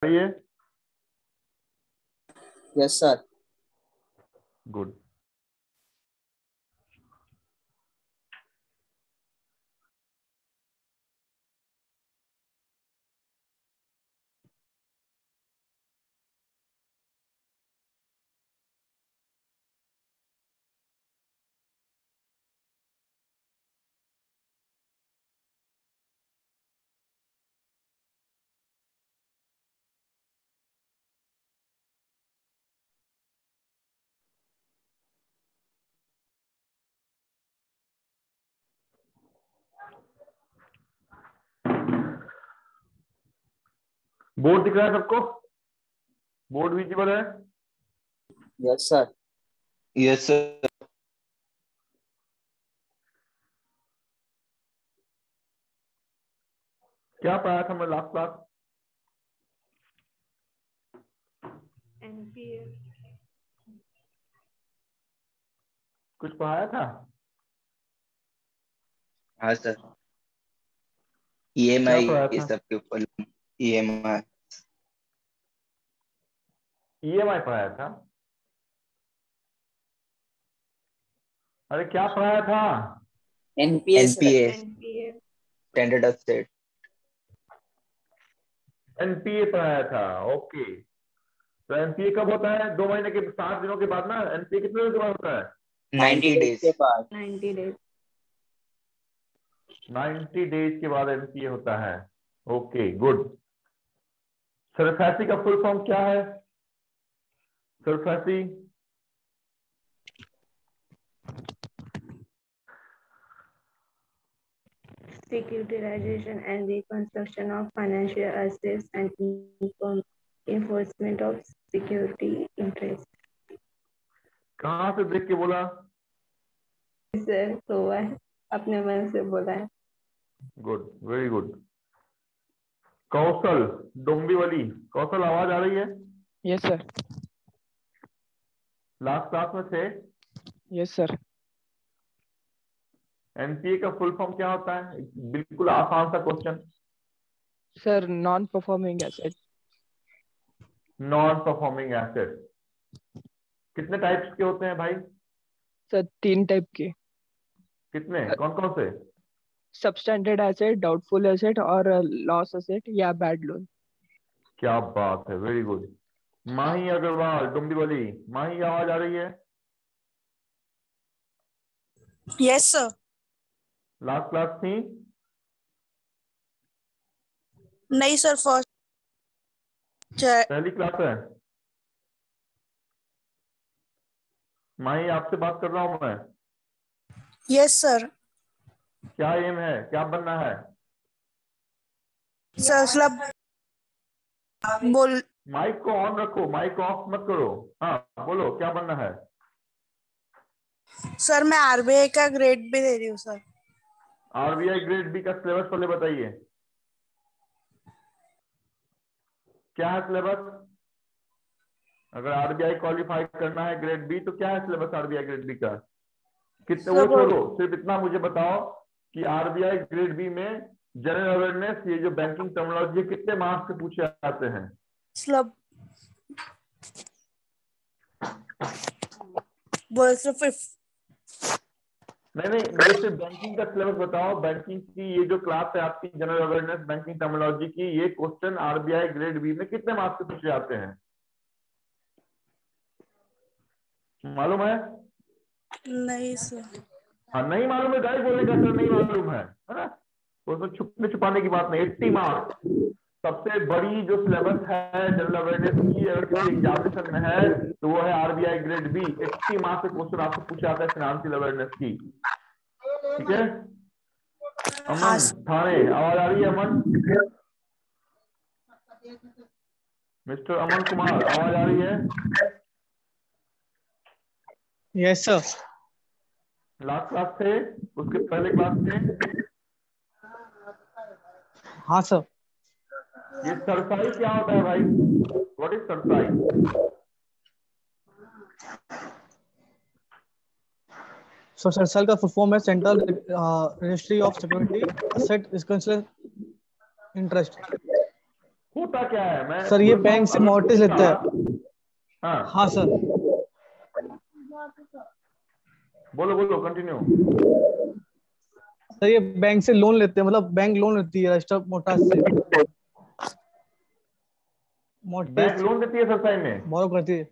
है। Yes sir. Good. Board दिख रहा है सबको? बोर्ड विजिबल है? Yes sir. Yes sir. क्या पढ़ाया था मैं लास्ट क्लास? एनपीए। कुछ पढ़ाया था? हाँ सर। क्या ईएमआई पढ़ाया ये था? सब के ऊपर। ईएमआई। ईएमआई पढ़ाया था? अरे क्या पढ़ाया था? NPA sir. NPA NPA. Standard of set. NPA पढ़ाया था, ओके। तो एनपीए कब होता है? 2 महीने के 7 दिनों के बाद ना? एनपीए कितने दिनों के बाद होता है? 90 डेज डेज। के बाद। 90 डेज। 90 डेज के बाद एनपीए होता है। Okay, good. सरफेसी का फुल फॉर्म क्या है? SARFAESI? Securitization and reconstruction of financial assets and enforcement of security interest. कहाँ से देख के बोला? सर हुआ है, अपने मन से बोला है। Good, very good. Kaushal Dombivli, Kaushal आवाज आ रही है? Yes sir. लास्ट क्लास में थे? Yes sir. एनपीए का फुल फॉर्म क्या होता है? बिल्कुल आसान सा question. Sir non performing asset. Non performing asset कितने टाइप्स के होते हैं भाई? सर 3 टाइप के। कितने, कौन कौन से? सबस्टैंडर्ड एसेट, डाउटफुल एसेट और लॉस एसेट या बैड लोन। क्या बात है, वेरी गुड। माही अग्रवाल डोंबिवली, माही आवाज आ रही है? Yes sir. लास्ट क्लास थी? नहीं सर, फर्स्ट। पहली क्लास है? माही आपसे बात कर रहा हूं मैं। Yes sir. क्या एम है, क्या बनना है? सर मतलब बोल। माइक को ऑन रखो, माइक को ऑफ मत करो। हाँ बोलो, क्या बनना है? सर मैं आरबीआई का ग्रेड भी दे रही हूँ सर। आरबीआई ग्रेड बी का सिलेबस पहले बताइए, क्या है सिलेबस? अगर आरबीआई क्वालिफाई करना है ग्रेड बी तो क्या है सिलेबस आरबीआई ग्रेड बी का? कितने, वो सर छोड़ो, सिर्फ इतना मुझे बताओ कि आरबीआई ग्रेड बी में जनरल अवेयरनेस, ये जो बैंकिंग टर्मिनोलॉजी, कितने मार्क्स से पूछे जाते हैं? मतलब बोल सर नहीं नहीं, मुझे सिर्फ बैंकिंग का सिलेबस बताओ। बैंकिंग की ये जो क्लास है आपकी, जनरल अवेयरनेस बैंकिंग टर्मिनोलॉजी की, ये क्वेश्चन आरबीआई ग्रेड बी में कितने मार्क्स से पूछे जाते हैं, मालूम है? नहीं सर। हाँ नहीं मालूम है, गाइस बोलेगा सर नहीं मालूम है ना? उसमें छुपने छुपाने की बात नहीं। 80 मार्क्स सबसे बड़ी जो सिलेबस है जनरल अवेयरनेस की, अगर किसी एग्जामिनेशन में है तो वो है आरबीआई ग्रेड बी। 80 मार्क्स के क्वेश्चन आपसे पूछा जाता है फाइनेंशियल अवेयरनेस की, ठीक है? हाँ अमन थाने, आवाज आ रही है अमन? मिस्टर अमन कुमार, आवाज आ रही है? Yes sir. लास्ट क्लास थे? उसके पहले क्लास थे? हाँ सर। ये सरसाई क्या होता है भाई? What is CERSAI? So CERSAI का फुल फॉर्म है central registry of security asset is considered interest. होता क्या है? मैं सर ये बोलता हूँ, बैंक से अगर मॉर्गेज लेता है। हाँ हाँ सर। बोलो बोलो, कंटिन्यू। सर ये बैंक से लोन लेते हैं, मतलब बैंक लोन लेती है रजिस्टर मोटाज से, बैंक मॉर्गेज लोन देती है सस्ताई में? बोरो करती है।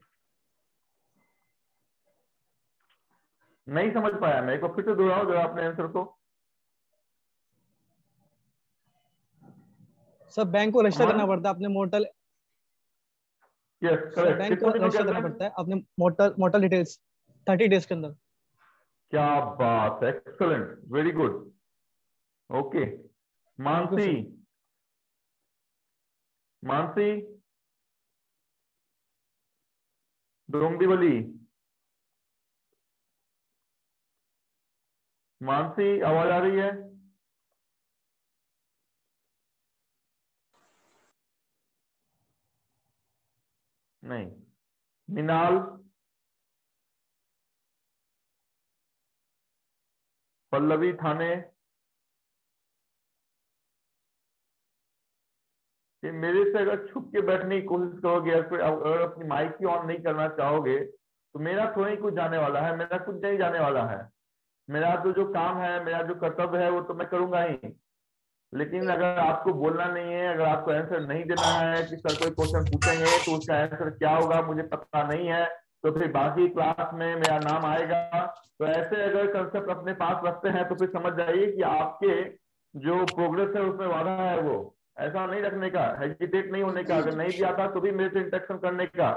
नहीं समझ पाया मैं, एक बार फिर से दोहराओ जरा अपने आंसर को। सर बैंक को रजिस्टर अमन? करना पड़ता है अपने मोटल। Yes sir correct. बैंक को कितने दिनों के रजिस्टर करना अंदर? पड़ता है अपने मोटल मोटल डिटेल्स 30 डेज के अंदर। क्या बात है, excellent, very good. Okay, thank you Mansi. Sir. Mansi Dombivli. Mansi आवाज आ रही है? नहीं। मिनाल, पल्लवी थाने। कि मेरे से अगर छुप के बैठने की कोशिश करोगे या फिर अगर अपनी माइक ही ऑन नहीं करना चाहोगे तो मेरा थोड़ा ही कुछ जाने वाला है, मेरा कुछ नहीं जाने वाला है। मेरा तो जो काम है, मेरा जो कर्तव्य है वो तो मैं करूंगा ही। लेकिन अगर आपको बोलना नहीं है, अगर आपको आंसर नहीं देना है कि सर कोई क्वेश्चन पूछेंगे तो उसका आंसर क्या होगा मुझे पता नहीं है, तो फिर बाकी क्लास में मेरा नाम आएगा। तो ऐसे अगर कंसेप्ट अपने पास रखते हैं तो फिर समझ जाइए कि आपके जो प्रोग्रेस है उसमें बाधा है। वो ऐसा नहीं रखने का, हेजिटेट नहीं होने का, अगर नहीं भी आता तो भी मेरे से इंटरेक्शन करने का,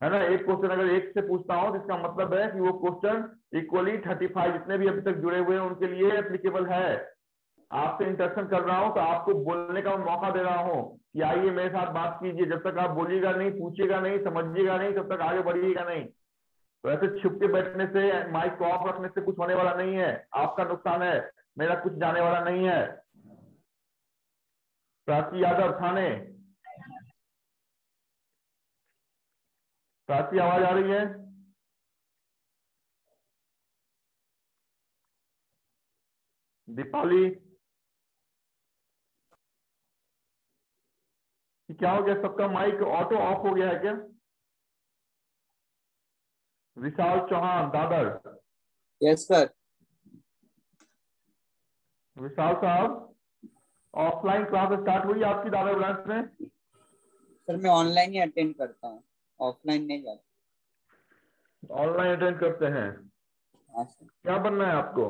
है ना। एक क्वेश्चन अगर एक से पूछता हूँ तो इसका मतलब है कि वो क्वेश्चन इक्वली 35 जितने भी अभी तक जुड़े हुए हैं उनके लिए एप्लीकेबल है। आपसे इंटरेक्शन कर रहा हूं तो आपको बोलने का मौका दे रहा हूं कि आइए मेरे साथ बात कीजिए। जब तक आप बोलिएगा नहीं, पूछिएगा नहीं, समझिएगा नहीं, तब तक आगे बढ़िएगा नहीं। तो ऐसे छुप के बैठने से, माइक को ऑफ रखने से कुछ होने वाला नहीं है, आपका नुकसान है, मेरा कुछ जाने वाला नहीं है। प्राची यादव थाने। प्राची आवाज आ रही है? दीपाली, क्या हो गया? सबका माइक ऑटो ऑफ हो गया है क्या? विशाल चौहान दादर। Yes sir. विशाल साहब, ऑफलाइन क्लास स्टार्ट हुई आपकी दादर ब्रांच में? सर मैं ऑनलाइन ही अटेंड करता हूँ, ऑफलाइन नहीं जाता। ऑनलाइन अटेंड करते हैं। हाँ सर। क्या बनना है आपको?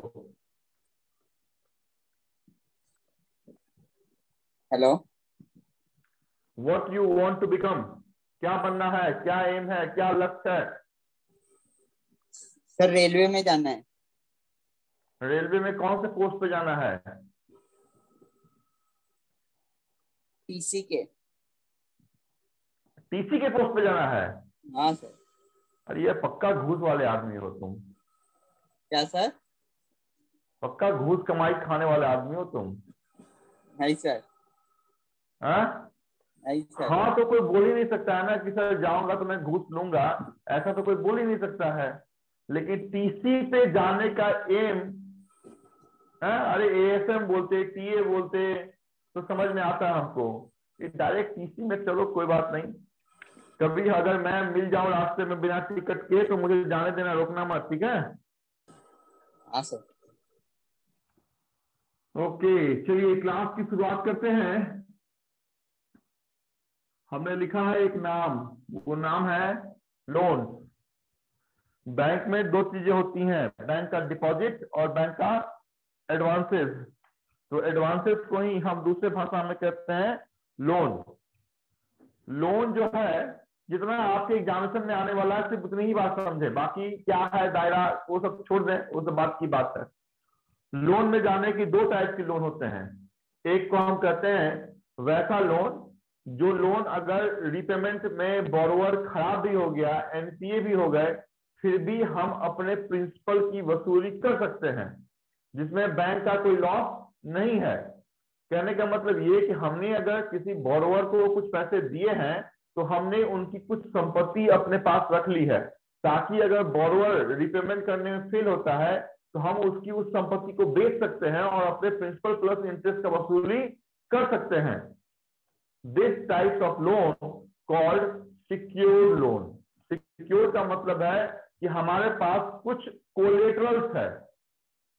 Hello. What you want to become? क्या बनना है, क्या एम है, क्या लक्ष्य है? सर रेलवे में जाना है। रेलवे में कौन से पोस्ट पे जाना है? टीसी के। टीसी के पोस्ट पे जाना है? हाँ सर। अरे ये पक्का घूस वाले आदमी हो तुम। क्या सर? पक्का घूस कमाई खाने वाले आदमी हो तुम। नहीं सर। हाँ? नहीं सर। हाँ तो कोई बोल ही नहीं सकता है ना कि सर जाऊंगा तो मैं घूस लूंगा, ऐसा तो कोई बोल ही नहीं सकता है। लेकिन टीसी पे जाने का एम, अरे एएसएम बोलते, टीए बोलते तो समझ में आता है हमको। डायरेक्ट टीसी में चलो कोई बात नहीं, कभी अगर मैं मिल जाऊं रास्ते में बिना टिकट के तो मुझे जाने देना, रोकना मत, ठीक है? हाँ सर। ओके चलिए क्लास की शुरुआत करते हैं। हमने लिखा है एक नाम, वो नाम है लोन। बैंक में दो चीजें होती हैं, बैंक का डिपॉजिट और बैंक का एडवांसेस। तो एडवांसेस को ही हम दूसरे भाषा में कहते हैं लोन। लोन जो है जितना आपके एग्जामिनेशन में आने वाला है सिर्फ उतनी ही बात समझे, बाकी क्या है दायरा वो सब छोड़ दें, वो सब बात की बात है। लोन में जाने की दो टाइप के लोन होते हैं। एक को हम कहते हैं वैसा लोन जो लोन अगर रिपेमेंट में बोरोवर खराब भी हो गया, एनपीए भी हो गए, फिर भी हम अपने प्रिंसिपल की वसूली कर सकते हैं, जिसमें बैंक का कोई लॉस नहीं है। कहने का मतलब ये कि हमने अगर किसी बोरोवर को कुछ पैसे दिए हैं तो हमने उनकी कुछ संपत्ति अपने पास रख ली है, ताकि अगर बोरोवर रिपेमेंट करने में फेल होता है तो हम उसकी उस संपत्ति को बेच सकते हैं और अपने प्रिंसिपल प्लस इंटरेस्ट का वसूली कर सकते हैं। This types of loan called secured loan. Secured का मतलब है कि हमारे पास कुछ कोलेटरल्स है,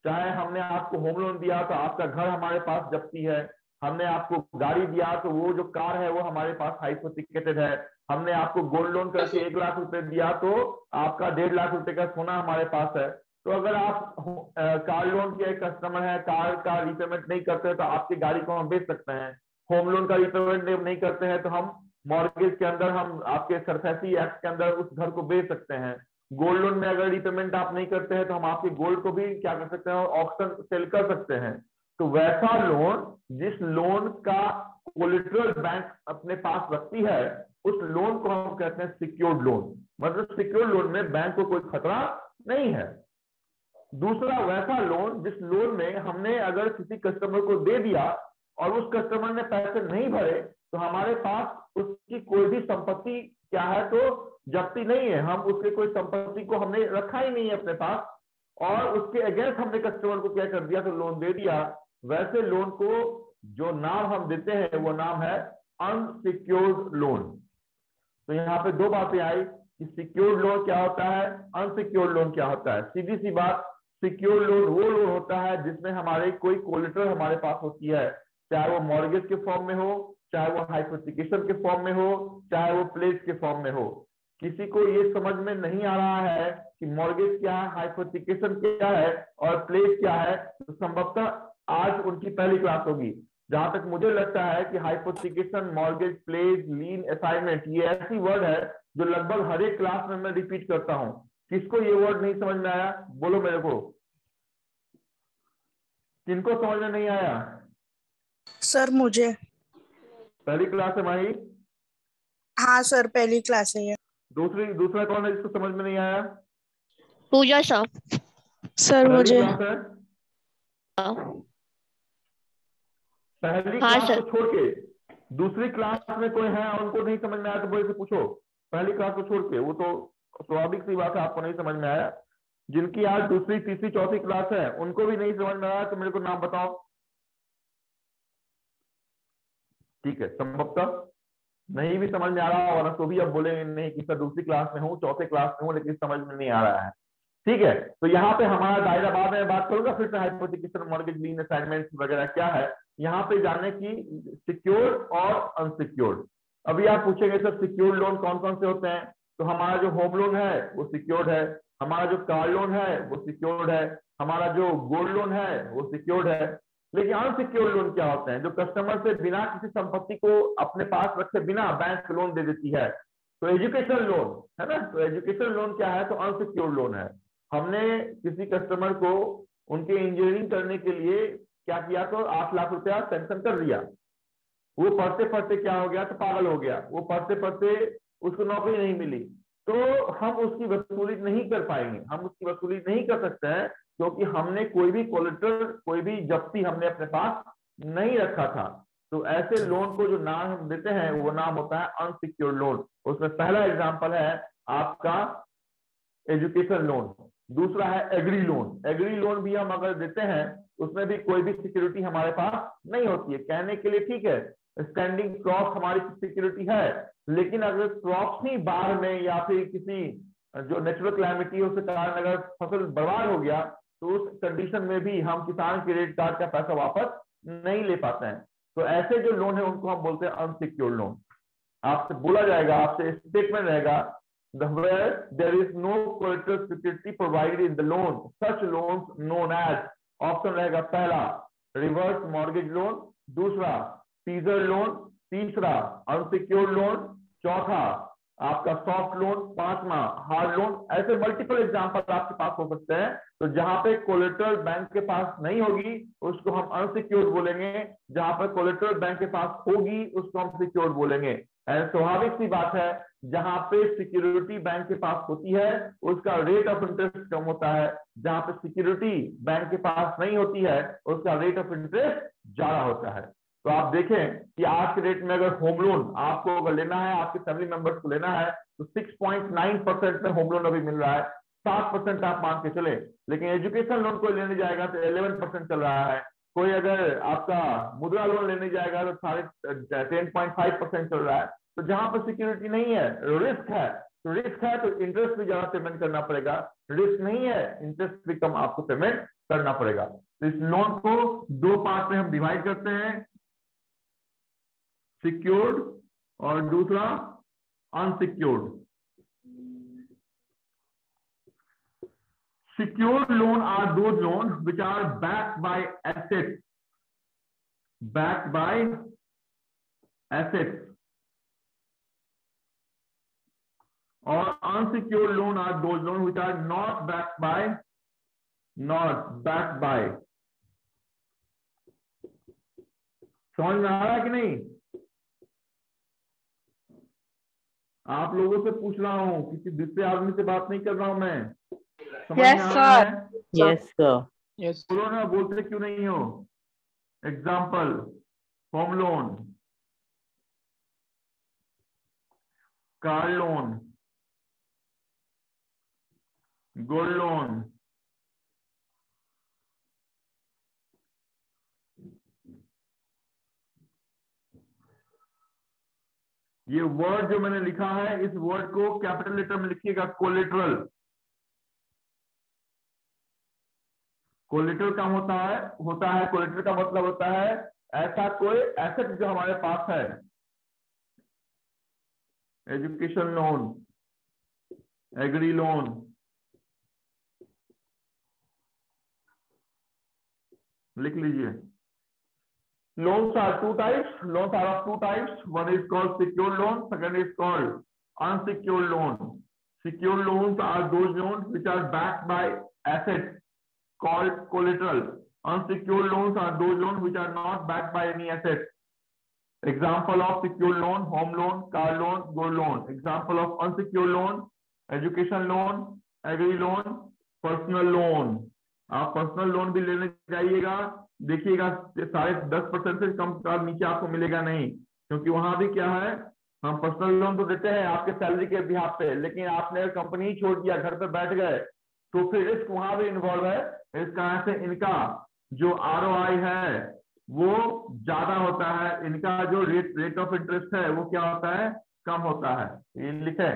चाहे हमने आपको होम लोन दिया तो आपका घर हमारे पास जप्ती है, हमने आपको गाड़ी दिया तो वो जो कार है वो हमारे पास हाइपोथिकेटेड है, हमने आपको गोल्ड लोन करके 1 लाख रुपए दिया तो आपका 1.5 लाख रुपए का सोना हमारे पास है। तो अगर आप कार लोन के कस्टमर है, कार का रिपेमेंट नहीं करते तो आपकी गाड़ी को हम बेच सकते हैं। होम लोन का रिपेमेंट नहीं करते हैं तो हम मॉर्गेज के अंदर, हम आपके सरफेसी एक्ट के अंदर उस घर को बेच सकते हैं। गोल्ड लोन में अगर रिपेमेंट आप नहीं करते हैं तो हम आपके गोल्ड को भी क्या कर सकते हैं, ऑक्शन सेल कर सकते हैं। तो वैसा लोन जिस लोन का कोलेटरल बैंक अपने पास रखती है उस लोन को हम कहते हैं सिक्योर्ड लोन। मतलब सिक्योर्ड लोन में बैंक को कोई खतरा नहीं है। दूसरा वैसा लोन जिस लोन में हमने अगर किसी कस्टमर को दे दिया और उस कस्टमर ने पैसे नहीं भरे तो हमारे पास उसकी कोई भी संपत्ति क्या है तो जब्ती नहीं है, हम उसके कोई संपत्ति को हमने रखा ही नहीं है अपने पास और उसके अगेंस्ट हमने कस्टमर को क्या कर दिया तो लोन दे दिया। वैसे लोन को जो नाम हम देते हैं वो नाम है अनसिक्योर्ड लोन। तो यहाँ पे 2 बातें आई कि सिक्योर्ड लोन क्या होता है, अनसिक्योर्ड लोन क्या होता है। सीधी सी बात, सिक्योर्ड लोन वो लोन होता है जिसमें हमारे कोई कोलेटरल हमारे पास होती है, चाहे वो मॉर्गेज के फॉर्म में हो, चाहे वो हाइपोथिकेशन के फॉर्म में हो, चाहे वो प्लेज के फॉर्म में हो। किसी को ये समझ में नहीं आ रहा है कि मॉर्गेज क्या है, हाइपोथिकेशन क्या है और प्लेज क्या है, तो संभवतः आज उनकी पहली क्लास होगी। जहां तक मुझे लगता है कि हाइपोथिकेशन, मॉर्गेज, प्लेज, लीन, असाइनमेंट ये ऐसी वर्ड है जो लगभग हर एक क्लास में मैं रिपीट करता हूं। किसको ये वर्ड नहीं समझ में आया बोलो मेरे को, किनको समझ में नहीं आया? सर मुझे। पहली क्लास है माही? हाँ सर पहली क्लास है ये। दूसरा कौन है जिसको समझ में नहीं आया? पूजा सर। सर पहली मुझे। क्लास है? पहली हाँ क्लास सर। को छोड़ के दूसरी क्लास में कोई है उनको नहीं समझ में आया तो बोले से पूछो। पहली क्लास को छोड़ के, वो तो स्वाभाविक सी बात है आपको नहीं समझ में आया। जिनकी आज दूसरी, तीसरी, चौथी क्लास है उनको भी नहीं समझ में आया तो मेरे को नाम बताओ। ठीक है, संभवतः नहीं भी समझ में आ रहा होगा ना तो भी अब बोलेंगे नहीं कि सर दूसरी क्लास में हूँ, चौथे क्लास में हूँ, लेकिन समझ में नहीं आ रहा है। ठीक है, तो यहाँ पे हमारा दायरा बाद में बात करूंगा फिर से हाइपोथिकेशन, मॉर्गेज, लीन, असाइनमेंट वगैरह क्या है यहाँ पे जानने की, सिक्योर्ड और अनसिक्योर्ड। अभी आप पूछेंगे सर सिक्योर्ड लोन कौन कौन से होते हैं, तो हमारा जो होम लोन है वो सिक्योर्ड है, हमारा जो कार लोन है वो सिक्योर्ड है, हमारा जो गोल्ड लोन है वो सिक्योर्ड है। लेकिन अनसिक्योर्ड लोन क्या होते हैं, जो कस्टमर से बिना किसी संपत्ति को अपने पास रखे बिना बैंक लोन दे देती है। तो एजुकेशन लोन है ना, तो एजुकेशन लोन क्या है, तो अनसिक्योर्ड लोन है। हमने किसी कस्टमर को उनके इंजीनियरिंग करने के लिए क्या किया, तो 8 लाख रुपया सैंक्शन कर दिया। वो पढ़ते पढ़ते क्या हो गया, तो पागल हो गया, वो पढ़ते पढ़ते उसको नौकरी नहीं मिली, तो हम उसकी वसूली नहीं कर पाएंगे, हम उसकी वसूली नहीं कर सकते हैं क्योंकि हमने कोई भी कोलेटरल, कोई भी जब्ती हमने अपने पास नहीं रखा था। तो ऐसे लोन को जो नाम हम देते हैं वो नाम होता है अनसिक्योर्ड लोन। उसमें पहला एग्जांपल है आपका एजुकेशन लोन, दूसरा है एग्री लोन। एग्री लोन भी हम अगर देते हैं उसमें भी कोई भी सिक्योरिटी हमारे पास नहीं होती है। कहने के लिए ठीक है, स्टैंडिंग क्रॉप हमारी सिक्योरिटी है, लेकिन अगर क्रॉप ही बाढ़ में या फिर किसी जो नेचुरल क्लैमिटी उसके कारण अगर फसल बर्बाद हो गया तो उस कंडीशन में भी हम किसान क्रेडिट कार्ड का पैसा वापस नहीं ले पाते हैं। तो ऐसे जो लोन है उनको हम बोलते हैं अनसिक्योर्ड लोन। आपसे बोला जाएगा, आपसे स्टेटमेंट रहेगा, where there is no collateral security provided in the loan, such loans known as, option रहेगा पहला रिवर्स मॉर्गेज लोन, दूसरा टीजर लोन, तीसरा अनसिक्योर्ड लोन, चौथा आपका सॉफ्ट लोन, पांचवा हार्ड लोन। ऐसे मल्टीपल एग्जांपल आपके पास हो सकते हैं। तो जहां पे कोलेटरल बैंक के पास नहीं होगी उसको हम अनसिक्योर्ड बोलेंगे, जहां पर कोलेटरल बैंक के पास होगी उसको हम सिक्योर्ड बोलेंगे। स्वाभाविक सी बात है, जहां पे सिक्योरिटी बैंक के पास होती है उसका रेट ऑफ इंटरेस्ट कम होता है, जहां पे सिक्योरिटी बैंक के पास नहीं होती है उसका रेट ऑफ इंटरेस्ट ज्यादा होता है। तो आप देखें कि आज के रेट में अगर होम लोन आपको अगर लेना है, आपके फैमिली मेंबर्स को लेना है, तो 6.9% में होम लोन अभी मिल रहा है, 7% आप मान के चले। लेकिन एजुकेशन लोन को लेने जाएगा तो 11% चल रहा है, कोई अगर आपका मुद्रा लोन लेने जाएगा तो 10.5% चल रहा है, तो जहां पर सिक्योरिटी नहीं है, रिस्क है, तो रिस्क है तो इंटरेस्ट भी ज्यादा पेमेंट करना पड़ेगा, रिस्क नहीं है इंटरेस्ट भी कम आपको पेमेंट करना पड़ेगा। तो इस लोन को दो पार्ट में हम डिवाइड करते हैं, सिक्योर्ड और दूसरा unsecured. Secured loan are those loans which are backed by assets, backed by assets, or unsecured loan are those loans which are not backed by, समझ में आ रहा है कि नहीं? आप लोगों से पूछ रहा हूं, किसी दूसरे आदमी से बात नहीं कर रहा हूं मैं। Yes, sir. Yes, sir. Yes. बोलो ना, बोलते क्यों नहीं हो? Example, home loan, car loan, gold loan, ये वर्ड जो मैंने लिखा है, इस वर्ड को कैपिटल लेटर में लिखिएगा, कोलेटरल। कोलेटरल का होता है कोलेटरल का मतलब होता है ऐसा कोई एसेट जो हमारे पास है। एजुकेशन लोन, एग्री लोन, लिख लीजिए। Loans are two types. Loans are of two types. One is called secured loan. Second is called unsecured loan. Secured loans are those loans which are backed by assets called collateral. Unsecured loans are those loans which are not backed by any assets. Example of secured loan: home loan, car loan, gold loan. Example of unsecured loan: education loan, agri loan, personal loan. आप personal loan भी लेने जाइएगा, देखिएगा 10% से कम का नीचे आपको मिलेगा नहीं, क्योंकि वहां भी क्या है, हम पर्सनल लोन तो देते हैं आपके सैलरी के बिहाफ पे, लेकिन आपने कंपनी छोड़ दिया, घर पे बैठ गए, तो फिर रिस्क वहां भी इन्वॉल्व है। इस कारण से इनका जो ROI है वो ज्यादा होता है, इनका जो रेट ऑफ इंटरेस्ट है वो क्या होता है, कम होता है। ये लिखे।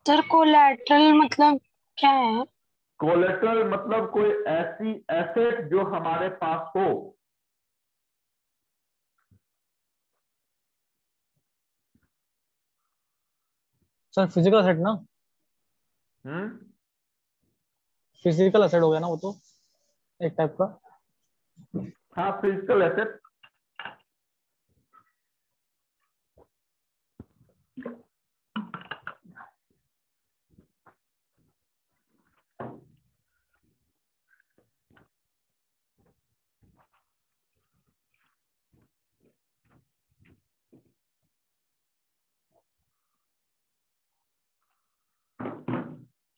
सर कोलैटरल मतलब क्या है? कोलेटरल मतलब कोई ऐसी एसेट जो हमारे पास हो। सर फिजिकल एसेट ना? फिजिकल एसेट हो गया ना वो तो, एक टाइप का। हाँ, फिजिकल एसेट।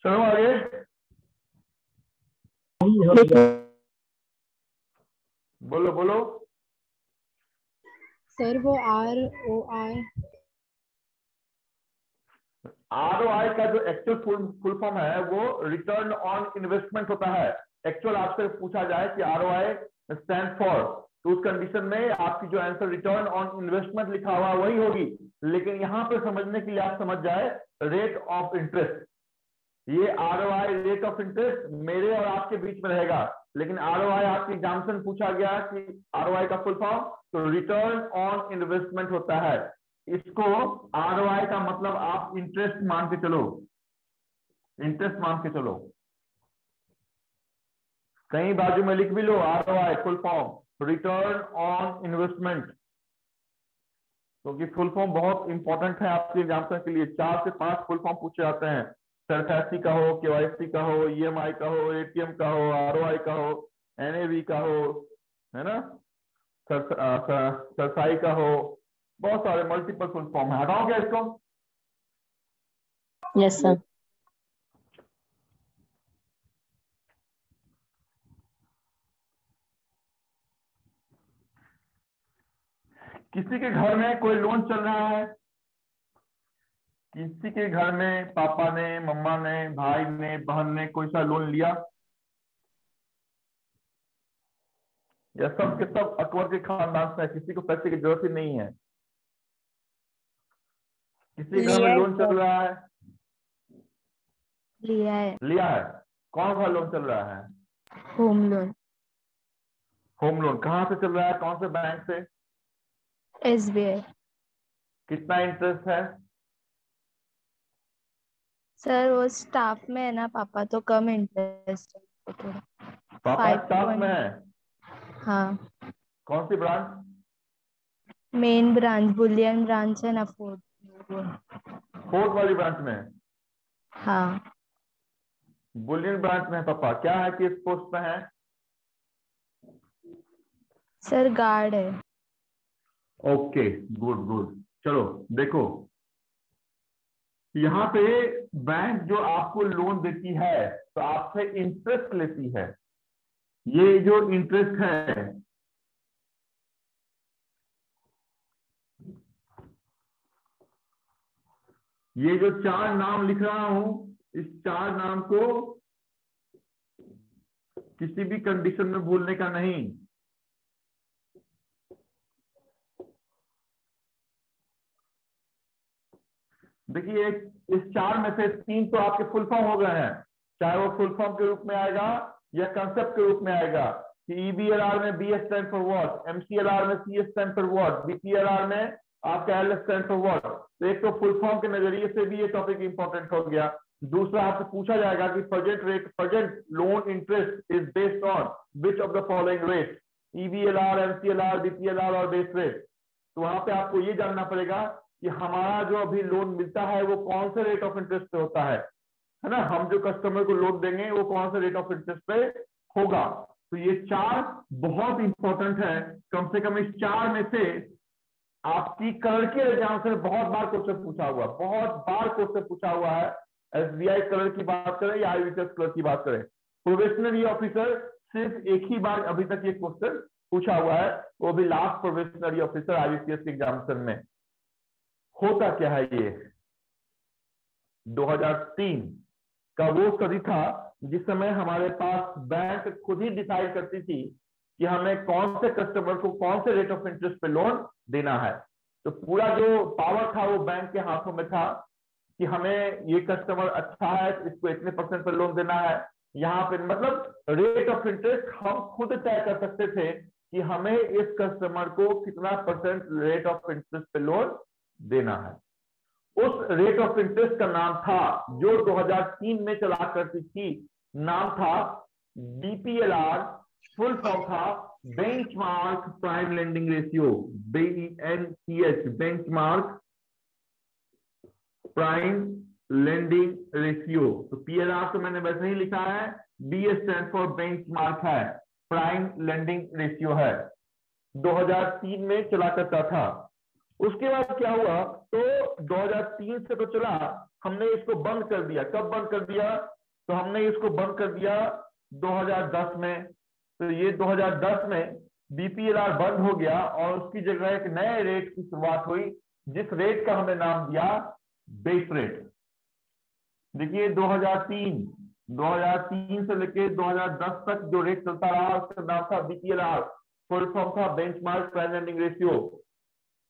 चलो आगे। बोलो बोलो। सर वो ROI का जो एक्चुअल फुल फॉर्म है वो रिटर्न ऑन इन्वेस्टमेंट होता है। एक्चुअल आपसे पूछा जाए कि ROI स्टैंड फॉर, तो उस कंडीशन में आपकी जो आंसर रिटर्न ऑन इन्वेस्टमेंट लिखा हुआ वही होगी, लेकिन यहाँ पे समझने के लिए आप समझ जाए रेट ऑफ इंटरेस्ट। ये ROI रेट ऑफ इंटरेस्ट मेरे और आपके बीच में रहेगा, लेकिन ROI आपकी एग्जामिनेशन पूछा गया कि ROI का फुल फॉर्म, तो रिटर्न ऑन इन्वेस्टमेंट होता है। इसको ROI का मतलब आप इंटरेस्ट मान के चलो, इंटरेस्ट मान के चलो, कहीं बाजू में लिख भी लो ROI full form return on investment, क्योंकि फुल फॉर्म बहुत इंपॉर्टेंट है आपके एग्जामिनेशन के लिए। 4 से 5 फुल फॉर्म पूछे जाते हैं, सरफेसी का हो, KYC का हो, EMI का हो, ATM का हो, ROI का हो, NAV का हो, है ना, सरसाई का हो, बहुत सारे मल्टीपल फुल फॉर्म है। हटाओ क्या इसको? Yes, sir. किसी के घर में कोई लोन चल रहा है, किसी के घर में पापा ने, मम्मा ने, भाई ने, बहन ने कोई सा लोन लिया, या सब के सब अकबर के खानदान से है, किसी को पैसे की जरूरत ही नहीं है? किसी घर में लोन चल रहा है? लिया है। लिया है। कौन सा लोन चल रहा है? Home loan. होम लोन कहाँ से चल रहा है, कौन से बैंक से? SBI। कितना इंटरेस्ट है? सर वो स्टाफ में है ना पापा, तो कम इंटरेस्ट है थोड़ा। पापा स्टाफ में है? हाँ, कौन सी branch? Main branch bullion branch है ना, फोर्थ। फोर्थ वाली ब्रांच में है? हाँ बुलियन ब्रांच में है पापा। क्या है, किस पोस्ट में है? सर गार्ड है। Okay, good good. चलो देखो, यहाँ पे बैंक जो आपको लोन देती है तो आपसे इंटरेस्ट लेती है। ये जो इंटरेस्ट है, ये जो 4 नाम लिख रहा हूं, इस 4 नाम को किसी भी कंडीशन में भूलने का नहीं। देखिए, इस 4 में से 3 तो आपके फुल फॉर्म हो गए हैं, चाहे वो फुल फॉर्म के रूप में आएगा या कंसेप्ट के रूप में आएगा कि EBLR में B stand for what, MCLR में C stand for what, BPLR में आपका L स्टैंड फॉर व्हाट। तो एक तो फुल फॉर्म के नजरिए से भी ये टॉपिक इंपॉर्टेंट हो गया। दूसरा आपसे पूछा जाएगा कि present loan interest is based on which of the following rate, EBLR, MCLR, BPLR और बेस रेट। तो वहां पे आपको ये जानना पड़ेगा कि हमारा जो अभी लोन मिलता है वो कौन से रेट ऑफ इंटरेस्ट पे होता है ना। हम जो कस्टमर को लोन देंगे वो कौन से रेट ऑफ इंटरेस्ट पे होगा। तो ये 4 बहुत इंपॉर्टेंट है। कम से कम इस 4 में से आपकी कलर के एग्जाम से बहुत बार क्वेश्चन पूछा हुआ, बहुत बार क्वेश्चन पूछा हुआ है। SBI कलर की बात करें या IBPS कलर की बात करें, प्रोबेशनरी ऑफिसर सिर्फ एक ही बार अभी तक ये क्वेश्चन पूछा हुआ है, वो भी लास्ट प्रोबेशनरी ऑफिसर IBPS के एग्जामिनेशन में। होता क्या है, ये 2003 का वो सदी था जिस समय हमारे पास बैंक खुद ही डिसाइड करती थी कि हमें कौन से कस्टमर को कौन से रेट ऑफ इंटरेस्ट पे लोन देना है। तो पूरा जो पावर था वो बैंक के हाथों में था कि हमें ये कस्टमर अच्छा है, इसको इतने % पे लोन देना है। यहाँ पे मतलब रेट ऑफ इंटरेस्ट हम खुद तय कर सकते थे कि हमें इस कस्टमर को कितना % रेट ऑफ इंटरेस्ट पे लोन देना है। उस रेट ऑफ इंटरेस्ट का नाम था, जो 2003 में चला करती थी, नाम था BPLR। फुल फॉर्म था benchmark prime lending ratio, BENCH, benchmark prime lending ratio. तो PLR तो मैंने वैसे ही लिखा है, B स्टैंड फॉर बेंचमार्क है, प्राइम लेंडिंग रेशियो है। 2003 में चला करता था। उसके बाद क्या हुआ, तो 2003 से तो चला, हमने इसको बंद कर दिया। कब बंद कर दिया, तो हमने इसको बंद कर दिया 2010 में। तो ये 2010 में BPLR बंद हो गया और उसकी जगह एक नए रेट की शुरुआत हुई, जिस रेट का हमने नाम दिया बेस रेट। देखिए 2003 से लेके 2010 तक जो रेट चलता रहा उसका नाम था BPLR, फुल फॉर्म था बेंचमार्क प्राइम लेंडिंग रेशियो।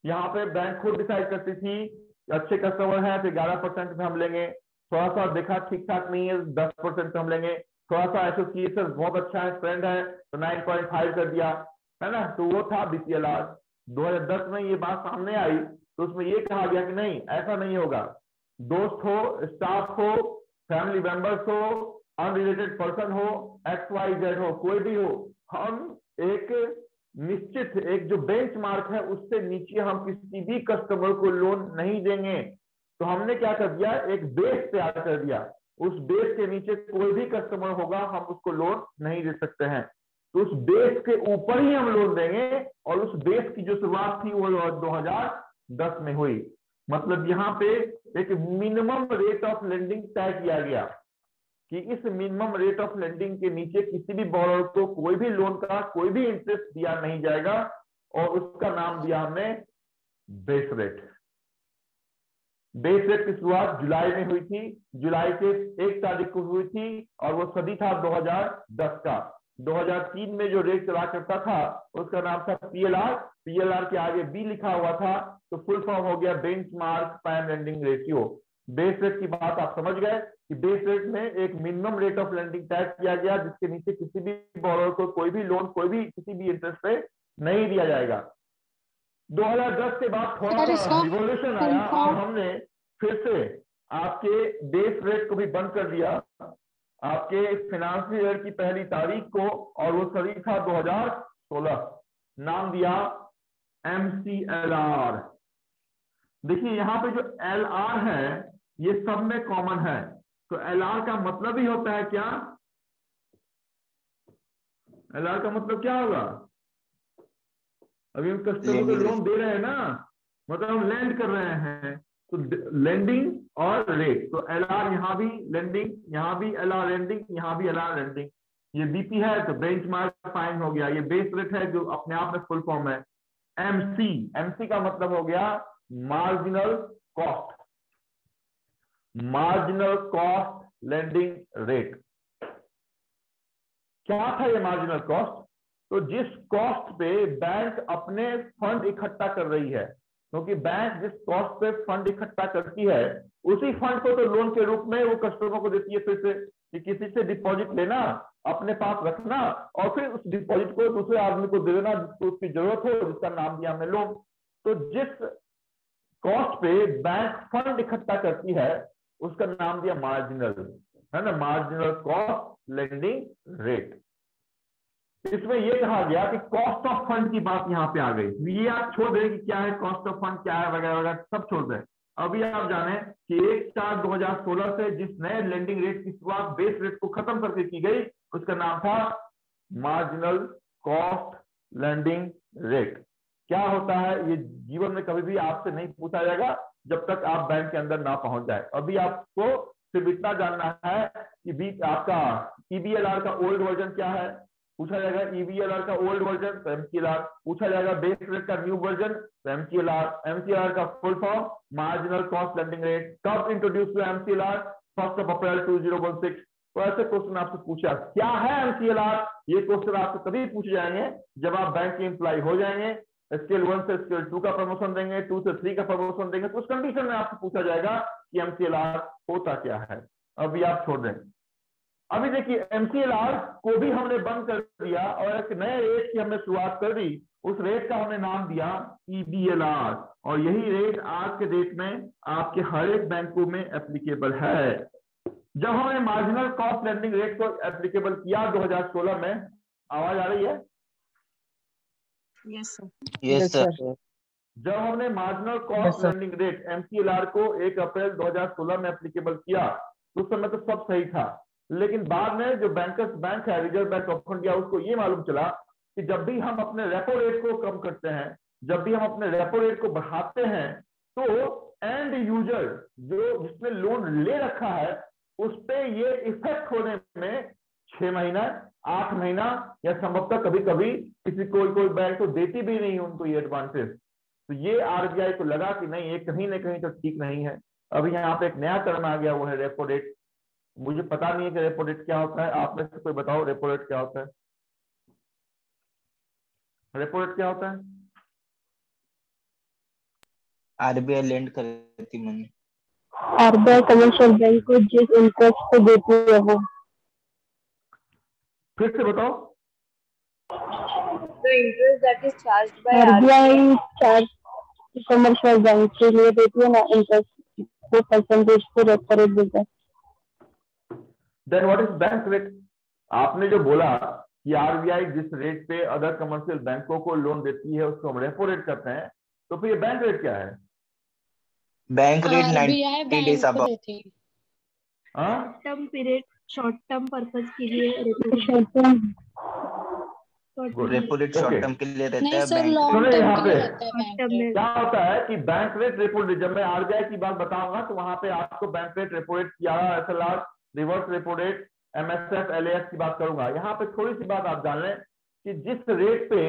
यहाँ पे बैंक खुद डिसाइड करती थी, अच्छे कस्टमर है तो 11% में हम लेंगे, थोड़ा सा देखा ठीक ठाक नहीं है 10% हम लेंगे, थोड़ा सा एसोसिएशन बहुत अच्छा है, फ्रेंड है तो 9.5 कर दिया, है ना। तो वो था BPLR। 2010 में ये बात सामने आई तो उसमें ये कहा गया कि नहीं, ऐसा नहीं होगा। दोस्त हो, स्टाफ हो, फैमिली मेंबर्स हो, अनरिलेटेड पर्सन हो, XYZ हो, कोई भी हो, हम एक निश्चित एक जो बेंचमार्क है उससे नीचे हम किसी भी कस्टमर को लोन नहीं देंगे। तो हमने क्या कर दिया, एक बेस तैयार कर दिया, उस बेस के नीचे कोई भी कस्टमर होगा हम उसको लोन नहीं दे सकते हैं। तो उस बेस के ऊपर ही हम लोन देंगे और उस बेस की जो शुरुआत थी वो 2010 में हुई। मतलब यहाँ पे एक मिनिमम रेट ऑफ लेंडिंग तय किया गया कि इस मिनिमम रेट ऑफ लेंडिंग के नीचे किसी भी बॉरोअर को कोई भी लोन का कोई भी इंटरेस्ट दिया नहीं जाएगा, और उसका नाम दिया हमने बेस रेट। बेस रेट की शुरुआत जुलाई में हुई थी, जुलाई के 1 तारीख को हुई थी और वो सदी था 2010 का। 2003 में जो रेट चला करता था उसका नाम था पीएलआर। पीएलआर के आगे बी लिखा हुआ था, तो फुल फॉर्म हो गया benchmark prime lending ratio. Base rate की बात आप समझ गए कि बेस रेट में एक मिनिमम रेट ऑफ लेंडिंग तय किया गया, जिसके नीचे किसी भी बॉरोअर को कोई भी लोन, कोई भी किसी भी इंटरेस्ट पे नहीं दिया जाएगा। 2010 के बाद थोड़ा सा रिवॉल्यूशन आया और हमने फिर से आपके बेस रेट को भी बंद कर दिया आपके फाइनेंशियल ईयर की पहली तारीख को, और वो सही था 2016। नाम दिया MCLR। देखिए यहाँ पे जो LR है ये सब में कॉमन है, तो LR का मतलब ही होता है क्या? LR का मतलब क्या होगा? अभी हम कस्टमर को लोन दे रहे हैं ना, मतलब हम लेंड कर रहे हैं, तो लेंडिंग और रेट। तो LR यहाँ भी लेंडिंग, यहाँ भी LR लेंडिंग, यहाँ भी LR लेंडिंग। ये BP है तो बेंचमार्क प्राइम हो गया। ये बेस रेट है जो अपने आप में फुल फॉर्म है। MC का मतलब हो गया marginal cost, marginal cost lending rate. क्या था ये मार्जिनल कॉस्ट? तो जिस कॉस्ट पे बैंक अपने फंड इकट्ठा कर रही है, क्योंकि बैंक जिस कॉस्ट पे फंड इकट्ठा करती है उसी फंड को तो लोन के रूप में वो कस्टमर को देती है। फिर से कि किसी से डिपॉजिट लेना, अपने पास रखना और फिर उस डिपॉजिट को दूसरे आदमी को दे देना जिसको उसकी जरूरत हो, जिसका नाम दिया हमने लोन। तो जिस कॉस्ट पे बैंक फंड इकट्ठा करती है उसका नाम दिया मार्जिनल, है ना, मार्जिनल कॉस्ट लेंडिंग रेट। इसमें यह कहा गया कि कॉस्ट ऑफ फंड की बात यहां पे आ गई। ये आप छोड़ दें कि क्या है कॉस्ट ऑफ फंड, क्या है वगैरह वगैरह, सब छोड़ दें। अभी आप जाने कि 1/4/2016 से जिस नए लेंडिंग रेट की शुरुआत बेस रेट को खत्म करके की गई उसका नाम था मार्जिनल कॉस्ट लेंडिंग रेट। क्या होता है ये जीवन में कभी भी आपसे नहीं पूछा जाएगा जब तक आप बैंक के अंदर ना पहुंच जाए। अभी आपको सिर्फ इतना जानना है कि आपका EBLR का ओल्ड वर्जन क्या है, पूछा जाएगा। EBLR का ओल्ड वर्जन तो MCLR पूछा जाएगा। बेस रेट का न्यू वर्जन तो MCLR। MCLR का full form marginal cost lending rate. कब इंट्रोड्यूस हुआ MCLR? 1 अप्रैल 2016। तो ऐसे क्वेश्चन आपसे पूछा क्या है MCLR, ये क्वेश्चन आपसे तभी पूछे जाएंगे जब आप बैंक के एम्प्लॉय हो जाएंगे, स्केल 1 से स्केल 2 का प्रमोशन देंगे, 2 से 3 का प्रमोशन देंगे, तो उस कंडीशन में आपसे पूछा जाएगा कि MCLR होता क्या है। अभी आप छोड़ दें। अभी देखिए MCLR को भी हमने बंद कर दिया और एक नए रेट की हमने शुरुआत कर दी। उस रेट का हमने नाम दिया EBLR, और यही रेट आज के डेट में आपके हर एक बैंकों में एप्लीकेबल है। जब हमने मार्जिनल कॉस्ट लेंडिंग रेट को एप्लीकेबल किया 2016 में, आवाज आ रही है? Yes sir. Yes sir. जब हमने marginal cost lending rate MCLR को 1 अप्रैल 2016 में एप्लीकेबल किया उस समय तो सब सही था, लेकिन बाद में जो बैंकर्स बैंक है, रिजर्व बैंक ऑफ इंडिया, उसको ये मालूम चला कि जब भी हम अपने रेपो रेट को कम करते हैं, जब भी हम अपने रेपो रेट को बढ़ाते हैं, तो एंड यूजर जो जिसने लोन ले रखा है उस पे ये इफेक्ट होने में 6 महीना, 8 महीना या संभवतः कभी कभी किसी कोई बैंक तो देती भी नहीं उनको ये एडवांटेज। तो ये RBI को लगा कि नहीं, ये कहीं ना कहीं तो ठीक नहीं है। अभी यहाँ पे एक नया टर्म आ गया, वो है रेपो रेट। मुझे पता नहीं है कि रेपो रेट क्या होता है, आप में से कोई बताओ रेपो रेट क्या होता है? रेपो रेट क्या होता है? RBI लेंड करती मनी। RBI कमर्शियल बैंक को जिस इंटरेस्ट पे देती है वो। फिर से बताओ। The interest that is charged by RBI charge commercial bank के लिए देती है ना इंटरेस्ट, वो परसेंटेज पे रेपो रेट देता है। Then what is bank rate? आपने जो बोला कि RBI जिस रेट पे अदर कमर्शियल बैंकों को लोन देती है उसको हम रेपो रेट करते हैं, तो फिर ये बैंक रेट क्या है? Bank rate RBI 90 days bank को अब देती है। हाँ, term period, short term purpose के लिए repo rate short Okay. Term के लिए रहता नहीं है, सर, बैंक लॉन्ग सुनो टर्म यहाँ के लिए पे। रहता है बैंक रेट। क्या होता है कि बैंक रेट रेपो रेट, जब मैं RBI की बात बताऊंगा तो वहां पे आपको bank rate, repo rate, SLR, reverse repo rate, MSF, LAS की बात करूंगा। यहाँ पे थोड़ी सी बात आप जान लें कि जिस रेट पे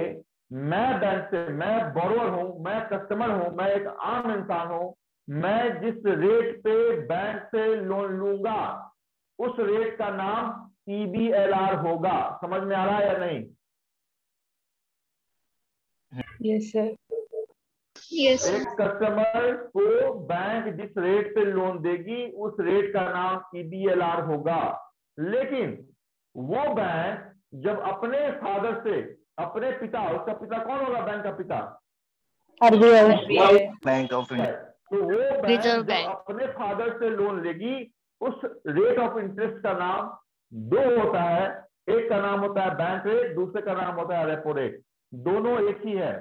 मैं बैंक से, मैं बोरोअर हूं, मैं कस्टमर हूं, मैं एक आम इंसान हूं, मैं जिस रेट पे बैंक से लोन लूंगा उस रेट का नाम EBLR होगा। समझ में आ रहा है या नहीं? Yes sir. यस एक कस्टमर को बैंक जिस रेट पे लोन देगी उस रेट का नाम EBLR होगा। लेकिन वो बैंक जब अपने फादर से, अपने पिता, उसका पिता कौन होगा बैंक का पिता? RBI। Bank of India. तो वो बैंक रिजर्व जब बैंक। अपने फादर से लोन लेगी उस रेट ऑफ इंटरेस्ट का नाम दो होता है। एक का नाम होता है बैंक रेट, दूसरे का नाम होता है रेपो रेट। दोनों एक ही है।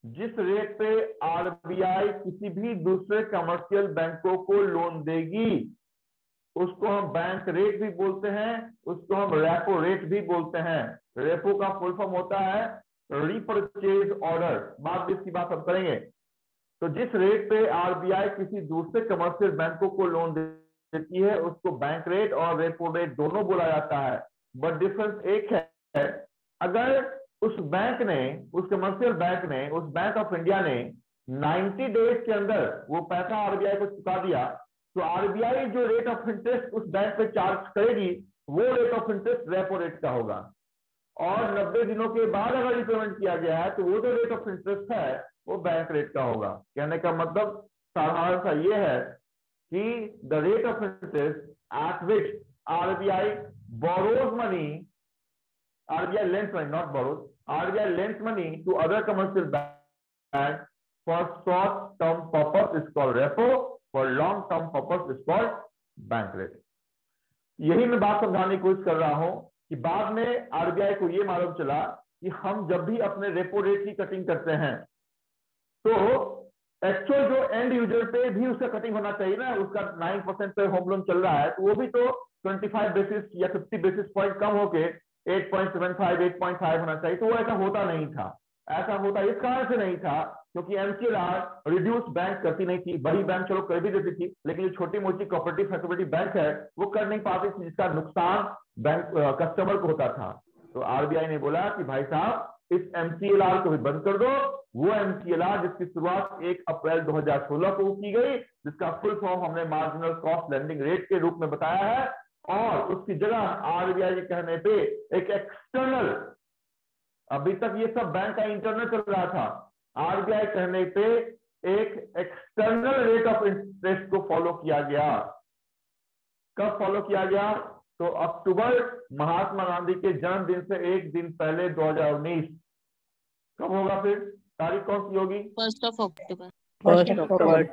जिस रेट पे RBI किसी भी दूसरे कमर्शियल बैंकों को लोन देगी उसको हम बैंक रेट भी बोलते हैं, उसको हम रेपो रेट भी बोलते हैं। रेपो का फुल फॉर्म होता है रीपरचेज ऑर्डर। बाद में इसकी बात हम करेंगे। तो जिस रेट पे RBI किसी दूसरे कमर्शियल बैंकों को लोन देती है उसको बैंक रेट और रेपो रेट दोनों बोला जाता है। बट डिफरेंस एक है, अगर उस बैंक ने, उस कमर्शियल बैंक ने, उस बैंक ऑफ इंडिया ने 90 डेज के अंदर वो पैसा RBI को चुका दिया तो RBI जो रेट ऑफ इंटरेस्ट उस बैंक पे चार्ज करेगी वो rate of interest repo rate का होगा। और 90 दिनों के बाद अगर रिपेमेंट किया गया है तो वो जो रेट ऑफ इंटरेस्ट है वो बैंक रेट का होगा। कहने का मतलब साधारण सा ये है कि the rate of interest eight which RBI borrows money, RBI lends money, not borrows, RBI lends money to other commercial banks for short term purpose is called repo, for long term purpose is called bank rate। यही मैं बात समझाने की कोशिश कर रहा हूं कि बाद में RBI को ये मालूम चला कि हम जब भी अपने रेपो रेट की कटिंग करते हैं तो एक्चुअल जो एंड यूजर पे भी उसका कटिंग होना चाहिए ना। उसका 9% पे होम लोन चल रहा है तो वो भी तो 25 बेसिस या 50 बेसिस पॉइंट कम होके 8.75 8.5 होना चाहिए। तो वो ऐसा होता नहीं था। ऐसा होता इस कारण से नहीं था क्योंकि MCLR रिड्यूस बैंक करती नहीं थी। बड़ी बैंक चलो कर भी देती थी लेकिन जो छोटी मोटी कोऑपरेटिव फैसिलिटी बैंक है वो कर नहीं पाती थी, जिसका नुकसान बैंक कस्टमर को होता था। तो RBI ने बोला कि भाई साहब इस MCLR को भी बंद कर दो। वो MCLR जिसकी शुरुआत 1 अप्रैल 2016 को की गई, जिसका फुल फॉर्म हमने मार्जिनल कॉस्ट लेंडिंग रेट के रूप में बताया है, और उसकी जगह RBI के कहने पे एक एक्सटर्नल, अभी तक ये सब बैंक का इंटरनल चल रहा था, RBI कहने पे एक एक्सटर्नल रेट ऑफ इंटरेस्ट को फॉलो किया गया। कब फॉलो किया गया? तो अक्टूबर, महात्मा गांधी के जन्मदिन से एक दिन पहले 2019। कब होगा फिर? तारीख कौन सी होगी? 1 अक्टूबर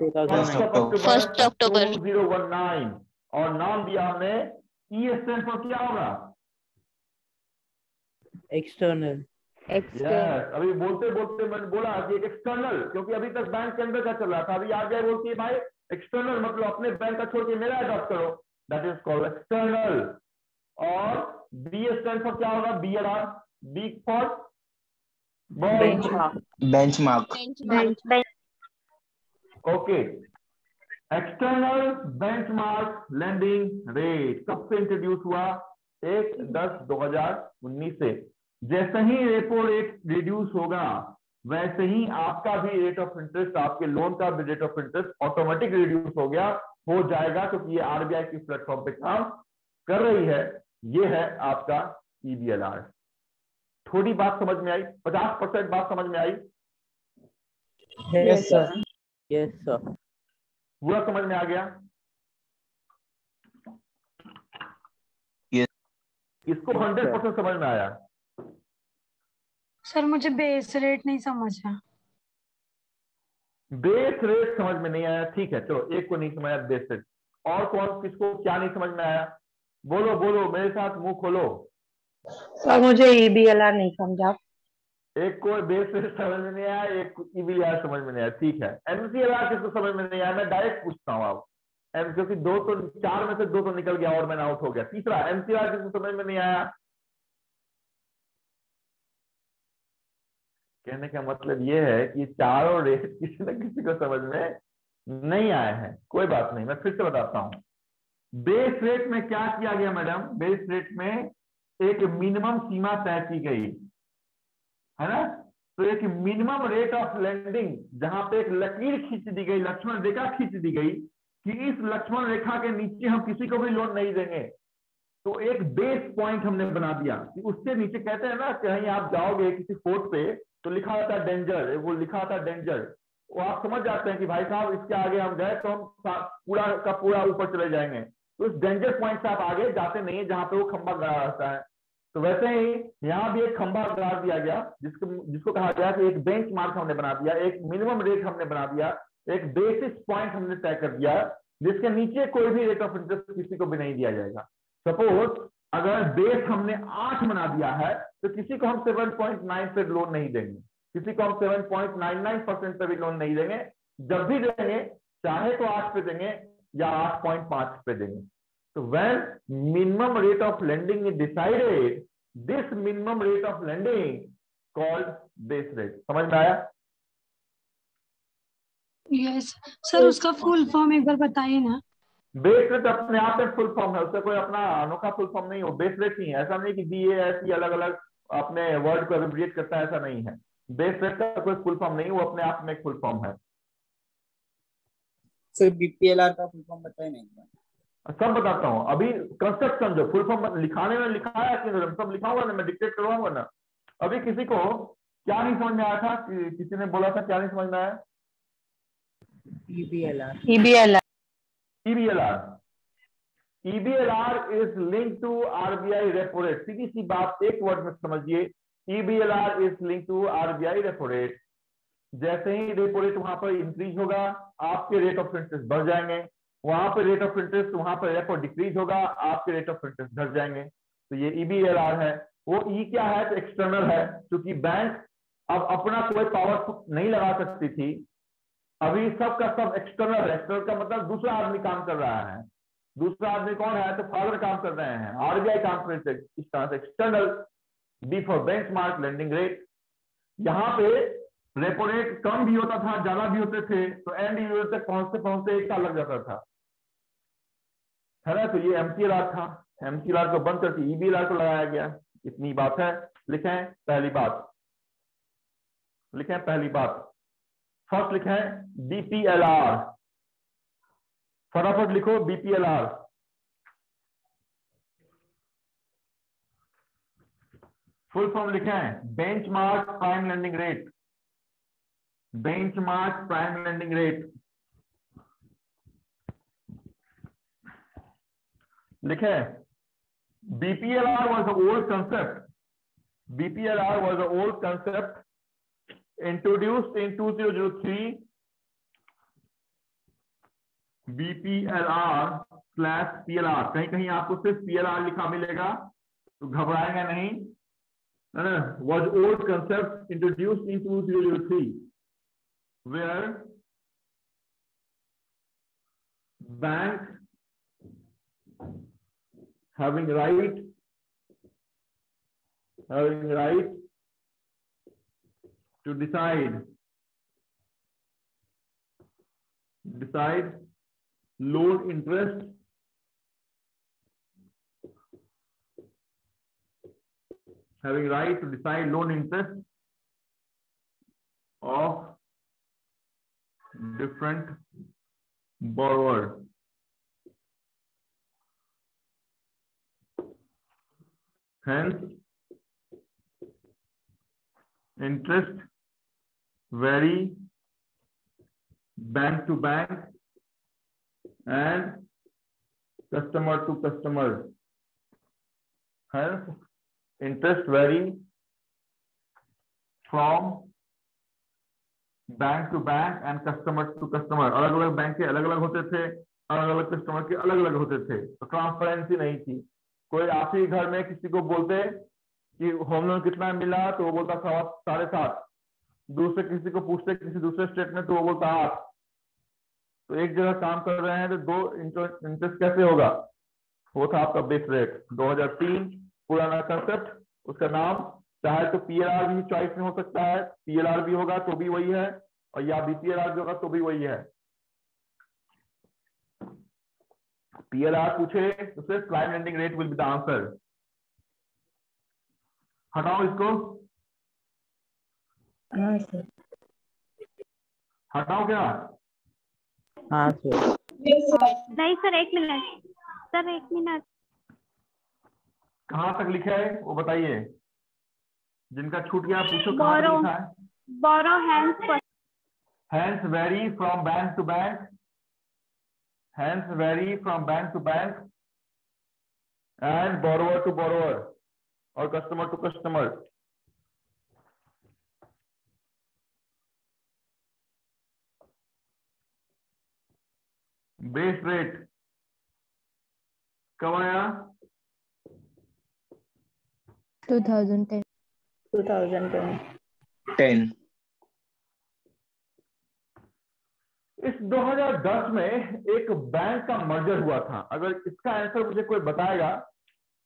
2019। और नाम दिया हमने E स्टैंड पर क्या होगा? एक्सटर्नल। यस, अभी बोलते बोलते मैंने बोला कि एक एक्सटर्नल, क्योंकि अभी तक बैंक के अंदर क्या चल रहा था। अभी RBI बोलती है भाई एक्सटर्नल मतलब अपने बैंक का छोड़ के मेरा अडॉप्ट करो, दैट इज कॉल्ड एक्सटर्नल। और B स्टैंड पर क्या होगा? BLR, B for benchmark. Okay. External benchmark lending rate कब से इंट्रोड्यूस हुआ? 1/10/2019 से। जैसे ही रेपो रेट रिड्यूस होगा वैसे ही आपका भी रेट ऑफ इंटरेस्ट, आपके लोन का भी rate of interest automatic reduce हो जाएगा, क्योंकि ये RBI की प्लेटफॉर्म पे काम कर रही है। ये है आपका EBLR। थोड़ी बात समझ में आई? 50% बात समझ में आई? Yes sir. Yes sir. पूरा समझ में आ गया? इसको 100% समझ में आया? सर मुझे बेस रेट नहीं समझा। बेस रेट समझ में नहीं आया? ठीक है, चलो एक को नहीं समझ आया बेस रेट। और कौन किसको क्या नहीं समझ में आया? बोलो बोलो, मेरे साथ मुंह खोलो। सर मुझे EBLR नहीं समझा। एक को बेस रेट समझ में नहीं आया, एक को EBLR समझ में नहीं आया। ठीक है, MCLR किसको समझ में नहीं आया? मैं डायरेक्ट पूछता हूँ आप, क्योंकि 4 में से 2 तो निकल गया और मैंने आउट हो गया। तीसरा, MCLR किसको समझ में नहीं आया? कहने का मतलब ये है कि चारों रेट किसी न किसी को समझ में नहीं आए हैं। कोई बात नहीं, मैं फिर से बताता हूं। बेस रेट में क्या किया गया मैडम? बेस रेट में एक मिनिमम सीमा तय की गई है ना। तो एक मिनिमम रेट ऑफ लेंडिंग, जहां पे एक लकीर खींच दी गई, लक्ष्मण रेखा खींच दी गई कि इस लक्ष्मण रेखा के नीचे हम किसी को भी लोन नहीं देंगे। तो एक बेस पॉइंट हमने बना दिया कि उसके नीचे कहते हैं ना, कहीं आप जाओगे किसी फोर्ट पे तो लिखा होता है डेंजर, वो लिखा होता है डेंजर, वो आप समझ जाते हैं कि भाई साहब इसके आगे हम गए तो हम पूरा का पूरा ऊपर चले जाएंगे। तो उस डेंजर पॉइंट से आप आगे जाते नहीं है जहां पे वो खंभा गड़ा रहता है। तो वैसे ही यहाँ भी एक खंभा गाड़ दिया गया जिसको कहा गया कि एक बेंच मार्क हमने बना दिया, एक मिनिमम रेट हमने बना दिया, एक बेसिस पॉइंट हमने तय कर दिया जिसके नीचे कोई भी रेट ऑफ इंटरेस्ट किसी को भी नहीं दिया जाएगा। सपोज अगर बेस हमने 8 बना दिया है तो किसी को हम 7.9 पे लोन नहीं देंगे, किसी को हम 7.99% पे भी लोन नहीं देंगे। जब भी देंगे चाहे तो 8 पे देंगे या 8.5 पे देंगे। तो when minimum rate of lending is decided, this minimum rate of lending called base rate। समझ में आया? यस सर, उसका फुल फॉर्म एक बार बताइए ना। बेस रेट अपने आप में फुल फॉर्म है, उसका कोई अपना अनोखा फुल फॉर्म नहीं हो। बेस रेट नहीं है, ऐसा नहीं कि BAS अलग अलग अपने वर्ड को एब्रिविएट करता है, ऐसा नहीं है। बेस रेट का कोई फुल फॉर्म नहीं, वो अपने आप में एक फुल फॉर्म है। सर BPLR का फुल फॉर्म बताए नहीं? सब बताता हूँ। अभी कंसेप्ट समझो, फुल फॉर्म लिखाने में लिखा है कि सब लिखाऊंगा ना, मैं डिक्टेट करवाऊंगा ना। अभी किसी को क्या नहीं समझ में आया था? किसी ने बोला था क्या नहीं समझ में आया? EBLR is link to RBI repo rate. सीधी सी बात एक वर्ड में समझिए, EBLR is link to RBI repo rate. जैसे ही रेपो रेट वहां पर इंक्रीज होगा आपके रेट ऑफ इंटरेस्ट बढ़ जाएंगे, वहां पर रेट ऑफ इंटरेस्ट वहां पर रेपो डिक्रीज होगा आपके रेट ऑफ इंटरेस्ट घट जाएंगे। तो ये EBLR है। वो E क्या है? तो एक्सटर्नल है, क्योंकि बैंक अब अपना कोई पावर नहीं लगा सकती थी, अभी सबका सब एक्सटर्नल है। एक्सटर्नल का मतलब दूसरा आदमी काम कर रहा है। दूसरा आदमी कौन है? तो फादर काम कर रहे हैं, RBI काम कर रहे हैं। इस तरह से external, B for benchmark lending rate. यहाँ पे रेपो रेट कम भी होता था, ज्यादा भी होते थे, तो एंड यूजर तक पहुंचते पहुंचते 1 साल लग जाता था, है ना। तो ये MCLR था, MCLR को बंद करके EBLR को लगाया गया। इतनी बात है। लिखें पहली बात, लिखें पहली बात, फर्स्ट लिखें BPLR, फटाफट लिखो BPLR। फुल फॉर्म लिखें benchmark prime lending rate, benchmark prime lending rate. लिखें BPLR was an old concept. BPLR was an old concept introduced in 2003. BPLR/PLR, कहीं कहीं आपको सिर्फ PLR लिखा मिलेगा तो घबराएंगे नहीं, है ना। Was old concept introduced in 2003 where bank having right to decide loan interest having right to decide loan interest of different borrowers. Hence, interest vary bank to bank and customer to customer. Hence, interest vary from bank to bank and customer to customer. अलग अलग bank के अलग अलग होते थे, अलग अलग customer के अलग अलग होते थे, तो ट्रांसपेरेंसी नहीं थी। कोई आप ही घर में किसी को बोलते कि होम लोन कितना मिला तो वो बोलता 7.5, दूसरे किसी को पूछते किसी दूसरे स्टेट में तो वो बोलता 8। तो एक जगह काम कर रहे हैं तो दो इंटरेस्ट कैसे होगा? वो था आपका बेस रेट। 2003 पुराना कंसेप्ट, उसका नाम चाहे तो PLR भी चॉइस में हो सकता है, PLR भी होगा तो भी वही है, और या BPLR भी होगा तो भी वही है। PLR पूछे तो सिर्फ prime lending rate will be the answer. हटाओ इसको, हटाओ क्या? हाँ सर। नहीं सर, 1 मिनट सर, 1 मिनट। कहाँ तक लिखा है वो बताइए, जिनका छूट गया पूछो कहाँ तक लिखा है। borrow hence Hence vary from bank to bank. Hence vary from bank to bank and borrower to borrower or customer to customer. Base rate कब आया? 2010 10. इस 2010 में एक बैंक का मर्जर हुआ था। अगर इसका आंसर मुझे कोई बताएगा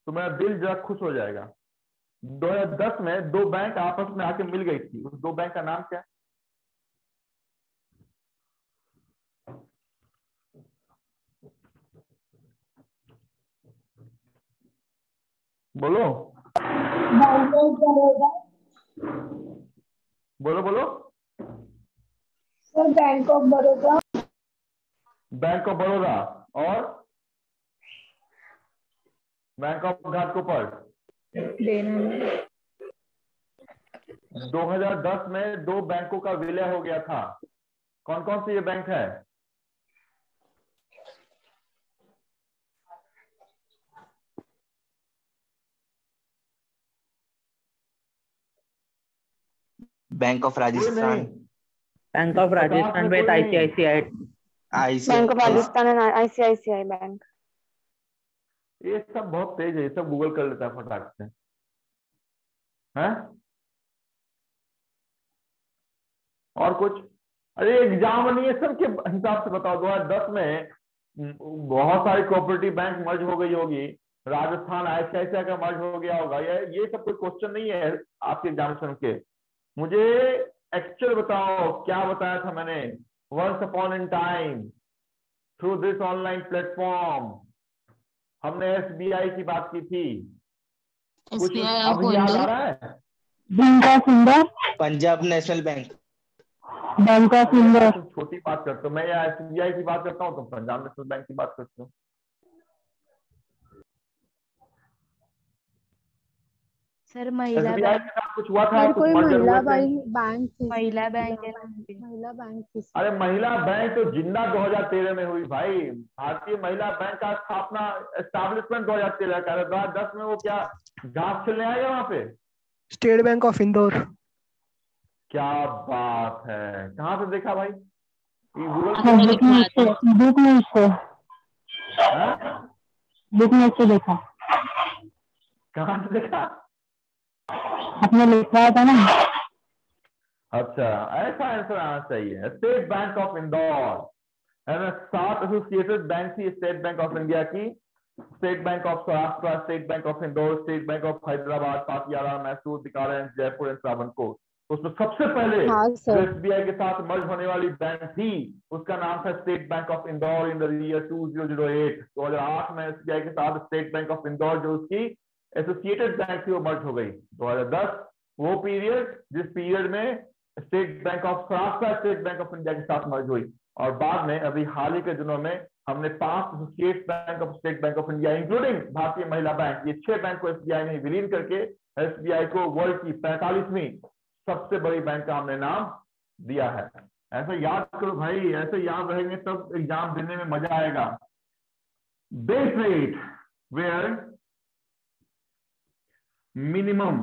तो मेरा दिल जरा खुश हो जाएगा। 2010 में दो बैंक आपस में आके मिल गई थी, उस दो बैंक का नाम क्या है? बोलो बोलो बोलो। Sir bank of Baroda. Bank of Baroda और बैंक ऑफ घाटकोपर। 2010 में दो बैंकों का विलय हो गया था। कौन कौन से ये बैंक है? Bank of Rajasthan. Bank of Rajasthan with ICICI। Bank of Rajasthan and ICICI bank. ये सब बहुत तेज है, ये सब गूगल कर लेता है फटाक से। हैं? और कुछ? अरे एग्जामिनेशन के हिसाब से बताओ, 2010 में बहुत सारी कोऑपरेटिव बैंक मर्ज हो गई होगी, राजस्थान ICICI का मर्ज हो गया होगा। ये सब कोई क्वेश्चन नहीं है आपके एग्जामिनेशन के। मुझे एक्चुअल बताओ क्या बताया था मैंने। Once upon in time through this online platform हमने SBI की बात की थी। कुछ अभी याद आ रहा है? Bank of Indore. Punjab national bank. Bank of Indore. तुम छोटी बात करते हो, मैं यहाँ SBI की बात करता हूँ, तुम पंजाब नेशनल बैंक की बात करते हो। सर महिला SBI बैंक। के साथ कुछ हुआ था? सर कुछ कोई मर्जर हुए महिला थे? बैंक थी। महिला बैंक है। महिला बैंक थी। अरे महिला बैंक तो जिंदा 2013 में हुई भाई। भारतीय महिला बैंक का स्थापना एस्टैब्लिशमेंट 2013 का। 2010 में वो क्या घास खेलने आएगा वहां पे? State Bank of Indore. क्या बात है, कहाँ से देखा भाई? गूगल बुक में से देखा। कहाँ से देखा? आपने लिखवाया था ना। अच्छा, ऐसा आंसर आना चाहिए। स्टेट बैंक ऑफ इंदौर है ना। 7 एसोसिएटेड बैंक थी स्टेट बैंक ऑफ इंडिया की। State Bank of Saurashtra, State Bank of Indore, State Bank of Hyderabad, Patiala, Mysore, Bikaner, Jaipur and Travancore. उसमें सबसे पहले जो SBI के साथ मर्ज होने वाली बैंक थी उसका नाम था state Bank of Indore in the year 2008। 2008 में SBI के साथ स्टेट बैंक ऑफ इंदौर जो उसकी एसोसिएटेड बैंक थी वो मर्ज हो गई। 2010 वो पीरियड जिस पीरियड में state Bank of Saurashtra State Bank of India के साथ मर्ज हुई। और बाद में अभी हाल ही के दिनों में हमने 5 associate bank of state Bank of India including भारतीय महिला बैंक, ये 6 बैंक को SBI ने विलीन करके SBI को वर्ल्ड की 45वीं सबसे बड़ी बैंक का हमने नाम दिया है। ऐसा याद करो भाई, ऐसे याद रहेंगे तब एग्जाम देने में मजा आएगा। Base rate where minimum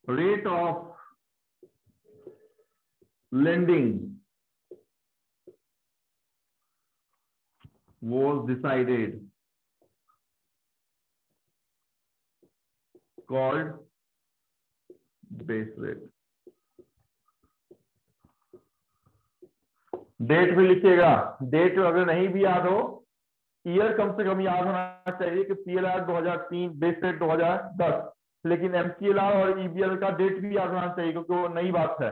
rate of lending was decided, called base rate. Date भी लिखिएगा। डेट अगर नहीं भी याद हो, ईयर कम से कम याद होना चाहिए कि PLR 2003, बेस रेट 2010, लेकिन MCLR और EBL का डेट भी याद होना चाहिए क्योंकि वो नई बात है।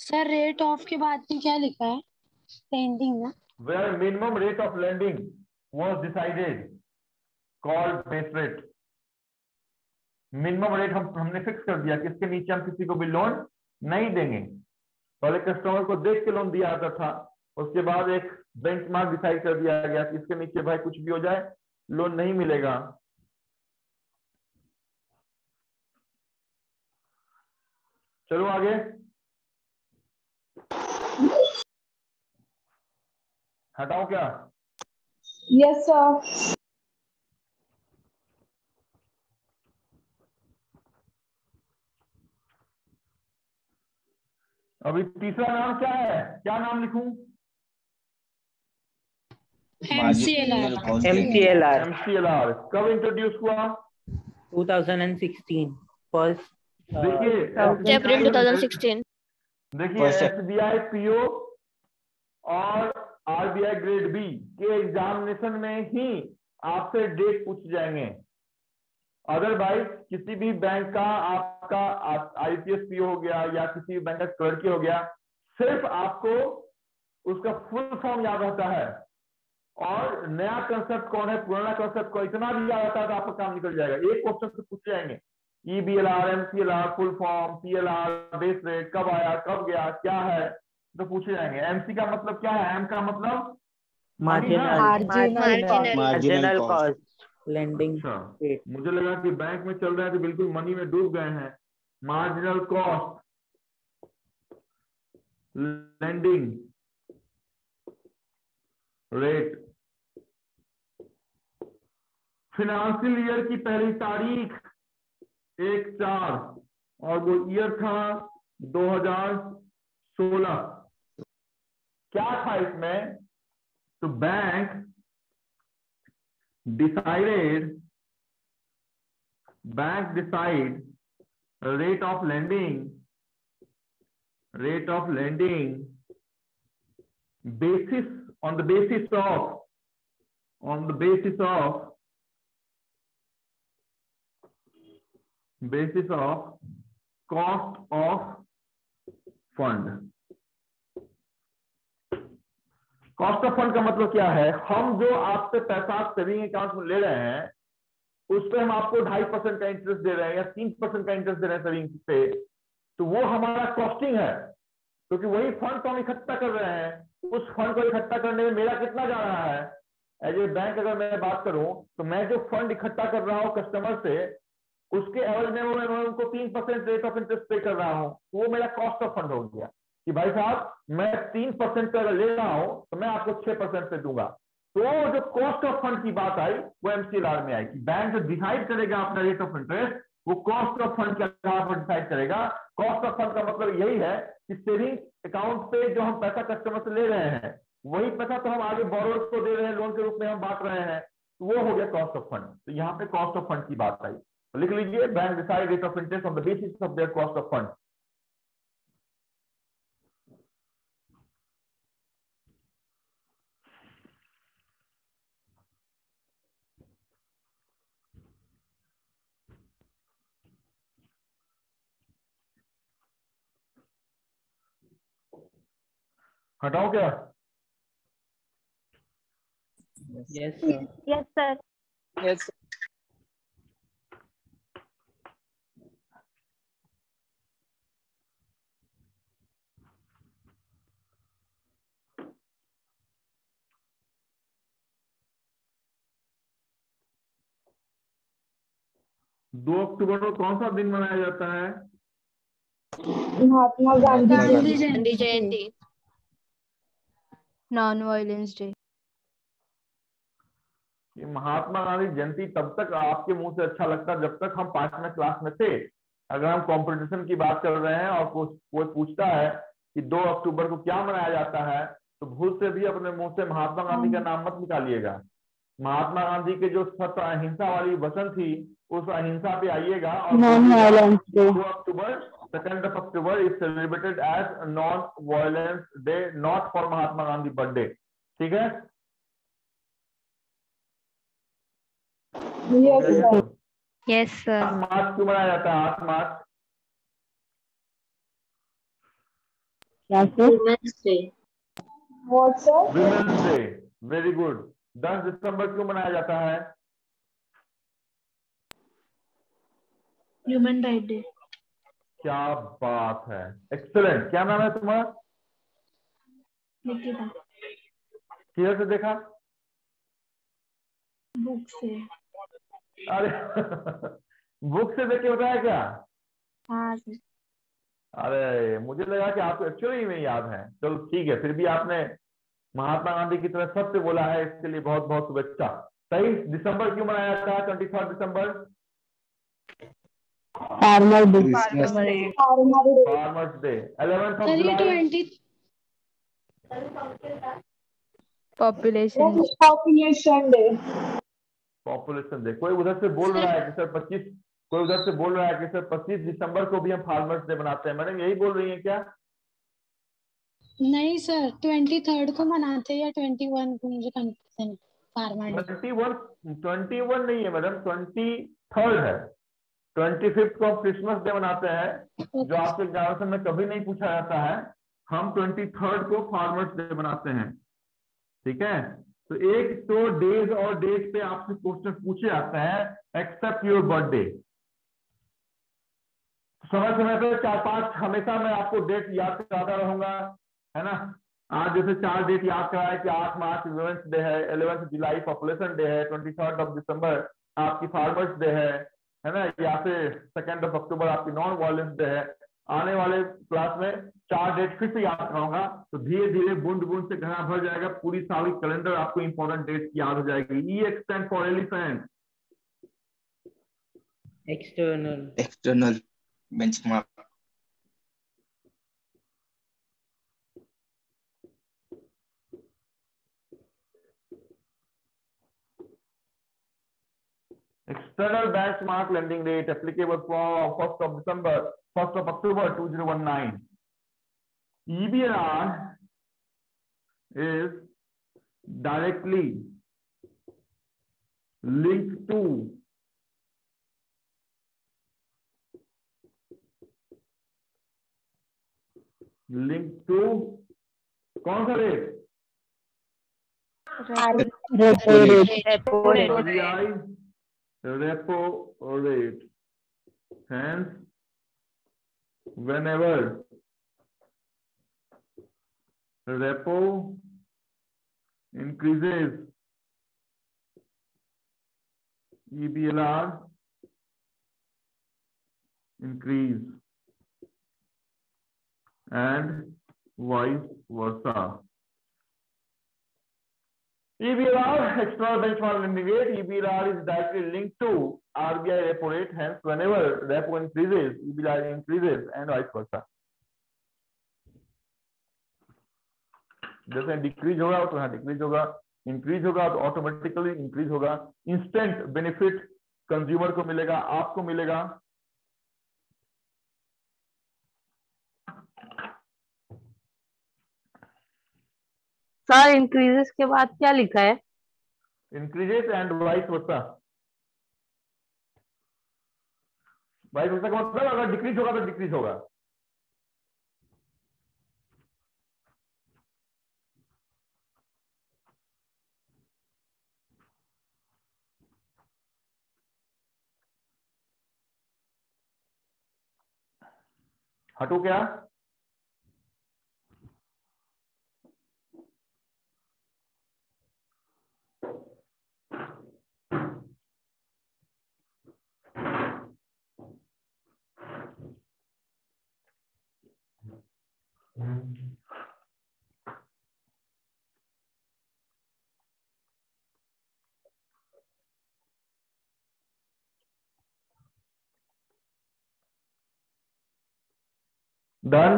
सर रेट ऑफ के बाद में क्या लिखा है? लेंडिंग ना। Where minimum rate of lending was decided, called base rate. Minimum rate हमने फिक्स कर दिया कि इसके नीचे हम किसी को भी लोन नहीं देंगे। पहले कस्टमर को देख के लोन दिया जाता था, उसके बाद एक बेंचमार्क डिसाइड कर दिया गया कि इसके नीचे भाई कुछ भी हो जाए लोन नहीं मिलेगा। चलो आगे। हटाओ क्या? Yes sir. अभी तीसरा नाम क्या है? क्या नाम लिखूं? मार्जिनल कॉस्ट MCLR MCLR कब इंट्रोड्यूस हुआ? 2016 फर्स्ट देखिए अप्रैल 2016। देखिए First- SBI PO और RBI ग्रेड बी के एग्जामिनेशन में ही आपसे डेट पूछ जाएंगे। अदरवाइज किसी भी बैंक का आपका IPS PO हो गया या किसी भी बैंक का क्लर्की हो गया, सिर्फ आपको उसका फुल फॉर्म याद रहता है और नया कंसेप्ट कौन है, पुराना कंसेप्ट कौन, इतना भी याद रहता है तो आपका काम निकल जाएगा। एक क्वेश्चन से पूछ जाएंगे EBLR, MCLR, full form, PLR, base rate, कब आया, कब गया, क्या है, तो पूछे जाएंगे। MC का मतलब क्या है? M का मतलब मार्जिनल कॉस्ट लेंडिंग अच्छा, रेट। मुझे लगा कि बैंक में चल रहा है तो बिल्कुल मनी में डूब गए हैं। Marginal cost lending rate, financial year की पहली तारीख 1/4 और वो ईयर था 2016। क्या था इसमें? तो bank decide rate of lending on the basis of cost of fund। Cost of fund का मतलब क्या है? हम जो आपसे पैसा सेविंग अकाउंट में ले रहे हैं उस पर हम आपको 2.5% का इंटरेस्ट दे रहे हैं या 3% का इंटरेस्ट दे रहे हैं सेविंग पे, तो वो हमारा कॉस्टिंग है, क्योंकि वही फंड तो हम इकट्ठा कर रहे हैं। उस फंड को इकट्ठा करने में मेरा कितना जा रहा है? एज ए बैंक अगर मैं बात करूं तो मैं जो फंड इकट्ठा कर रहा हूं कस्टमर से, उसके एवज में मैं उनको 3% रेट ऑफ इंटरेस्ट पे कर रहा हूं, वो मेरा कॉस्ट ऑफ फंड हो गया कि भाई साहब मैं 3% पे अगर ले रहा हूं तो मैं आपको 6% पे दूंगा। तो जो कॉस्ट ऑफ फंड की बात आई वो MCLR में आई कि बैंक जो डिसाइड करेगा अपना रेट ऑफ इंटरेस्ट वो कॉस्ट ऑफ फंड के आधार पर डिसाइड करेगा। कॉस्ट ऑफ फंड का मतलब यही है कि सेविंग अकाउंट पे जो हम पैसा कस्टमर से ले रहे हैं वही पैसा तो हम आगे बोरोअर को दे रहे हैं, लोन के रूप में हम बांट रहे हैं, तो वो हो गया कॉस्ट ऑफ फंड। तो यहाँ पे कॉस्ट ऑफ फंड की बात आई, तो लिख लीजिए bank decide rate of interest on the basis of their cost of fund. हटाओ क्या? Yes sir. Yes sir. Yes 2 अक्टूबर को कौन सा दिन मनाया जाता है? Mahatma Gandhi Gandhi Jayanti. Non violence day. कि महात्मा गांधी जयंती तब तक आपके मुंह से अच्छा लगता जब तक हम 5वीं क्लास में थे। अगर हम कंपटीशन की बात कर रहे हैं और कोई पूछता है कि 2 अक्टूबर को क्या मनाया जाता है तो भूल से भी अपने मुंह से महात्मा गांधी का नाम मत निकालिएगा। महात्मा गांधी के जो सत्य अहिंसा वाली वचन थी उस अहिंसा पे आइएगा। और 2 October 2 October is celebrated as non violence day, not for Mahatma Gandhi birthday. ठीक है? Yes sir. 8 मार्च क्यों मनाया जाता है? 8 मार्च women's day. Women's day. Very good. 10 दिसंबर क्यों मनाया जाता है? Human right day. क्या बात है, एक्सीलेंट। क्या नाम है तुम्हारा? निकिता। किधर से देखा? बुक से। अरे बुक से देख के बताया क्या? हाँ सर। अरे मुझे लगा कि आपको एक्चुअली में याद है। चलो ठीक है, फिर भी आपने महात्मा गांधी की तरह सत्य बोला है, इसके लिए बहुत बहुत शुभेच्छा। 23 दिसंबर क्यों मनाया था? 23 दिसंबर farmer day. Farmers day. 11th of sir ये जुलाई 20 population population day. Population day. कोई उधर से बोल रहा है कि सर 25, कोई उधर से बोल रहा है कि सर 25 दिसंबर को भी हम फार्मर्स डे मनाते हैं। मैडम यही बोल रही है क्या? नहीं सर, 23 को मनाते हैं या 21 को, मुझे कंफ्यूजन है। फार्मर डे 21 नहीं है मैडम, 23 है। 25 को हम क्रिसमस डे मनाते हैं, जो आपके एग्जामिनेशन में कभी नहीं पूछा जाता है। हम 23 को फार्मर्स डे मनाते हैं, ठीक है। तो एक तो डेज और डेट पे आपसे क्वेश्चन पूछे जाते हैं एक्सेप्ट योर बर्थडे। समय समय पे 4-5 हमेशा मैं आपको डेट याद कराता रहूंगा, है ना। आज जैसे 4 डेट याद कराया कि 8 मार्च वुमेन्स डे है, 11 जुलाई पॉपुलेशन डे है, 23 दिसंबर आपकी फार्मर्स डे है ना, या फिर 2 अक्टूबर आपकी नॉन वायलेंस डे है। आने वाले क्लास में 4 डेट फिर से याद कराऊंगा, तो धीरे धीरे बूंद बूंद से घड़ा भर जाएगा, पूरी साल की कैलेंडर आपको इंपॉर्टेंट डेट याद हो जाएगी। E stand for elephant. External benchmark. External benchmark lending rate applicable from 1st of October 2019. EBLR is directly linked to कौन सा rate? Repo rate. Hence, whenever repo increases, EBLR increase, and vice versa. EBLR, external benchmark lending rate, EBLR is directly linked to RBI repo rate. Hence, whenever repo increases, EBLR increases, and vice versa. जैसे decrease होगा तो यहाँ decrease होगा, increase होगा तो automatically increase होगा। Instant benefit consumer को मिलेगा, आपको मिलेगा। सर इंक्रीजेस के बाद क्या लिखा है? Increases and vice versa. Vice versa का मतलब अगर डिक्रीज होगा तो डिक्रीज होगा। हटो क्या? डन?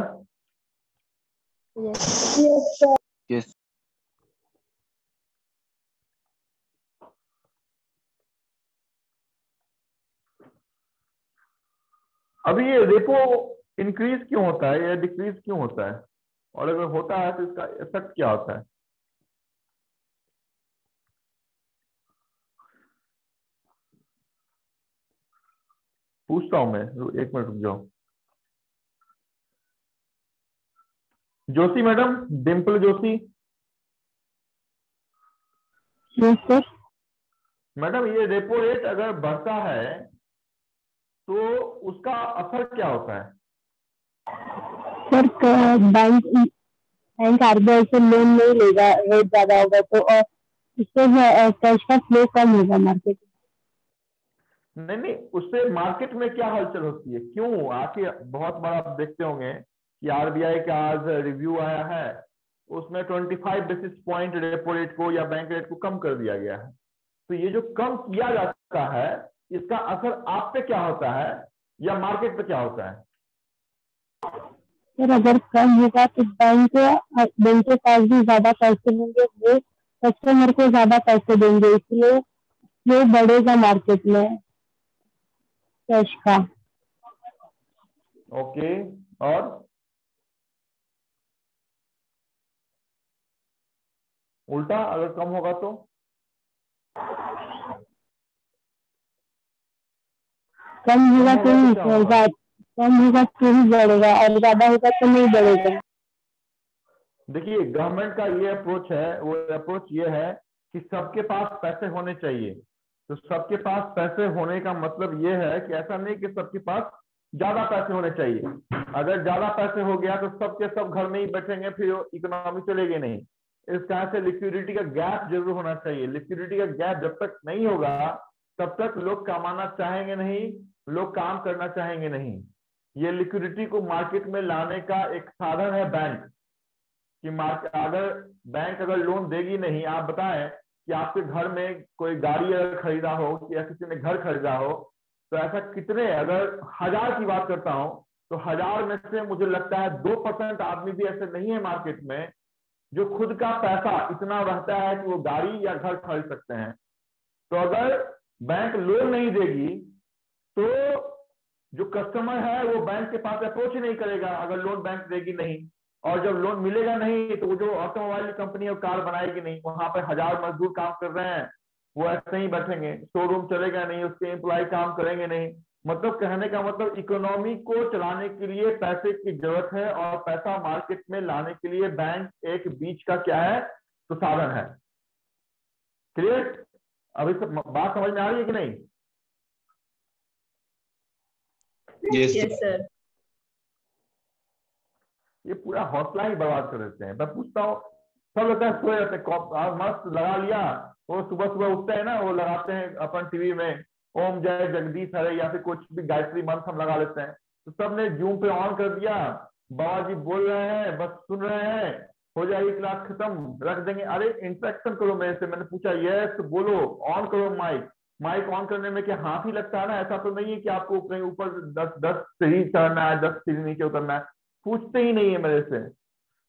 यस। अभी ये रेपो इंक्रीज क्यों होता है या डिक्रीज क्यों होता है, और अगर होता है तो इसका इफेक्ट क्या होता है? पूछता हूं मैं, एक मिनट रुक जाओ। Joshi madam, Dimple Joshi sir madam, ये रेपो रेट अगर बढ़ता है तो उसका असर क्या होता है? सर बैंक बैंक RBI से लोन नहीं लेगा, रेट ज्यादा होगा तो, और इससे कैश का फ्लो कम होगा मार्केट में। नहीं, उससे मार्केट में क्या हलचल होती है, क्यों आखिर बहुत बार आप देखते होंगे कि आरबीआई का आज रिव्यू आया है, उसमें 25 बेसिस पॉइंट रेपो रेट को या बैंक रेट को कम कर दिया गया है। तो ये जो कम किया जाता है, इसका असर आप पे क्या होता है या मार्केट पे क्या होता है? फिर अगर कम होगा तो बैंक के पास भी ज्यादा पैसे होंगे, वो कस्टमर को ज्यादा पैसे देंगे, इसलिए फ्लो बढ़ेगा मार्केट में कैश का। ओके, और उल्टा अगर कम होगा तो? कम होगा तो ही बढ़ेगा, और ज्यादा होगा तो नहीं बढ़ेगा। देखिए, गवर्नमेंट का ये अप्रोच है, वो अप्रोच ये है कि सबके पास पैसे होने चाहिए। तो सबके पास पैसे होने का मतलब ये है कि ऐसा नहीं कि सबके पास ज्यादा पैसे होने चाहिए। अगर ज्यादा पैसे हो गया तो सबके सब घर में ही बैठेंगे, फिर इकोनॉमी चलेगी नहीं। इस कारण से लिक्विडिटी का गैप जरूर होना चाहिए। लिक्विडिटी का गैप जब तक नहीं होगा तब तक लोग कमाना चाहेंगे नहीं, लोग काम करना चाहेंगे नहीं। ये लिक्विडिटी को मार्केट में लाने का एक साधन है बैंक कि अगर बैंक अगर लोन देगी नहीं, आप बताएं कि आपके घर में कोई गाड़ी अगर खरीदा हो या किसी ने घर खरीदा हो, तो ऐसा कितने, अगर 1000 की बात करता हूं तो 1000 में से मुझे लगता है 2% आदमी भी ऐसे नहीं है मार्केट में जो खुद का पैसा इतना रहता है कि वो गाड़ी या घर खरीद सकते हैं। तो अगर बैंक लोन नहीं देगी तो जो कस्टमर है वो बैंक के पास अप्रोच ही नहीं करेगा अगर लोन बैंक देगी नहीं। और जब लोन मिलेगा नहीं तो वो जो ऑटोमोबाइल कंपनी और कार बनाएगी नहीं, वहां पर 1000 मजदूर काम कर रहे हैं, वो ऐसे ही बैठेंगे, शोरूम चलेगा नहीं, उसके एम्प्लॉय काम करेंगे नहीं। मतलब कहने का मतलब इकोनॉमी को चलाने के लिए पैसे की जरूरत है, और पैसा मार्केट में लाने के लिए बैंक एक बीच का क्या है, तो साधन है। क्लियर? अभी बात समझ में आ रही है कि नहीं? Yes sir. ये पूरा हौसला ही बर्बाद कर देते हैं। मैं पूछता हूँ, सब लोग सोए रहते हैं, मस्त लगा लिया, वो सुबह सुबह उठते हैं ना, वो लगाते हैं अपन टीवी में ओम जय जगदीश हरे या फिर कुछ भी गायत्री मंत्र हम लगा लेते हैं। तो सबने जूम पे ऑन कर दिया, बाबा जी बोल रहे हैं, बस सुन रहे हैं, हो जाएगी क्लास खत्म, रख देंगे। अरे इंटरेक्शन करो मेरे से। मैंने पूछा यस बोलो, ऑन करो माइक। माइक ऑन करने में क्या हाथ ही लगता है ना? ऐसा तो नहीं है कि आपको कहीं ऊपर 10 सीढ़ी चढ़ना है, 10 सीढ़ी नीचे उतरना है। पूछते ही नहीं है मेरे से।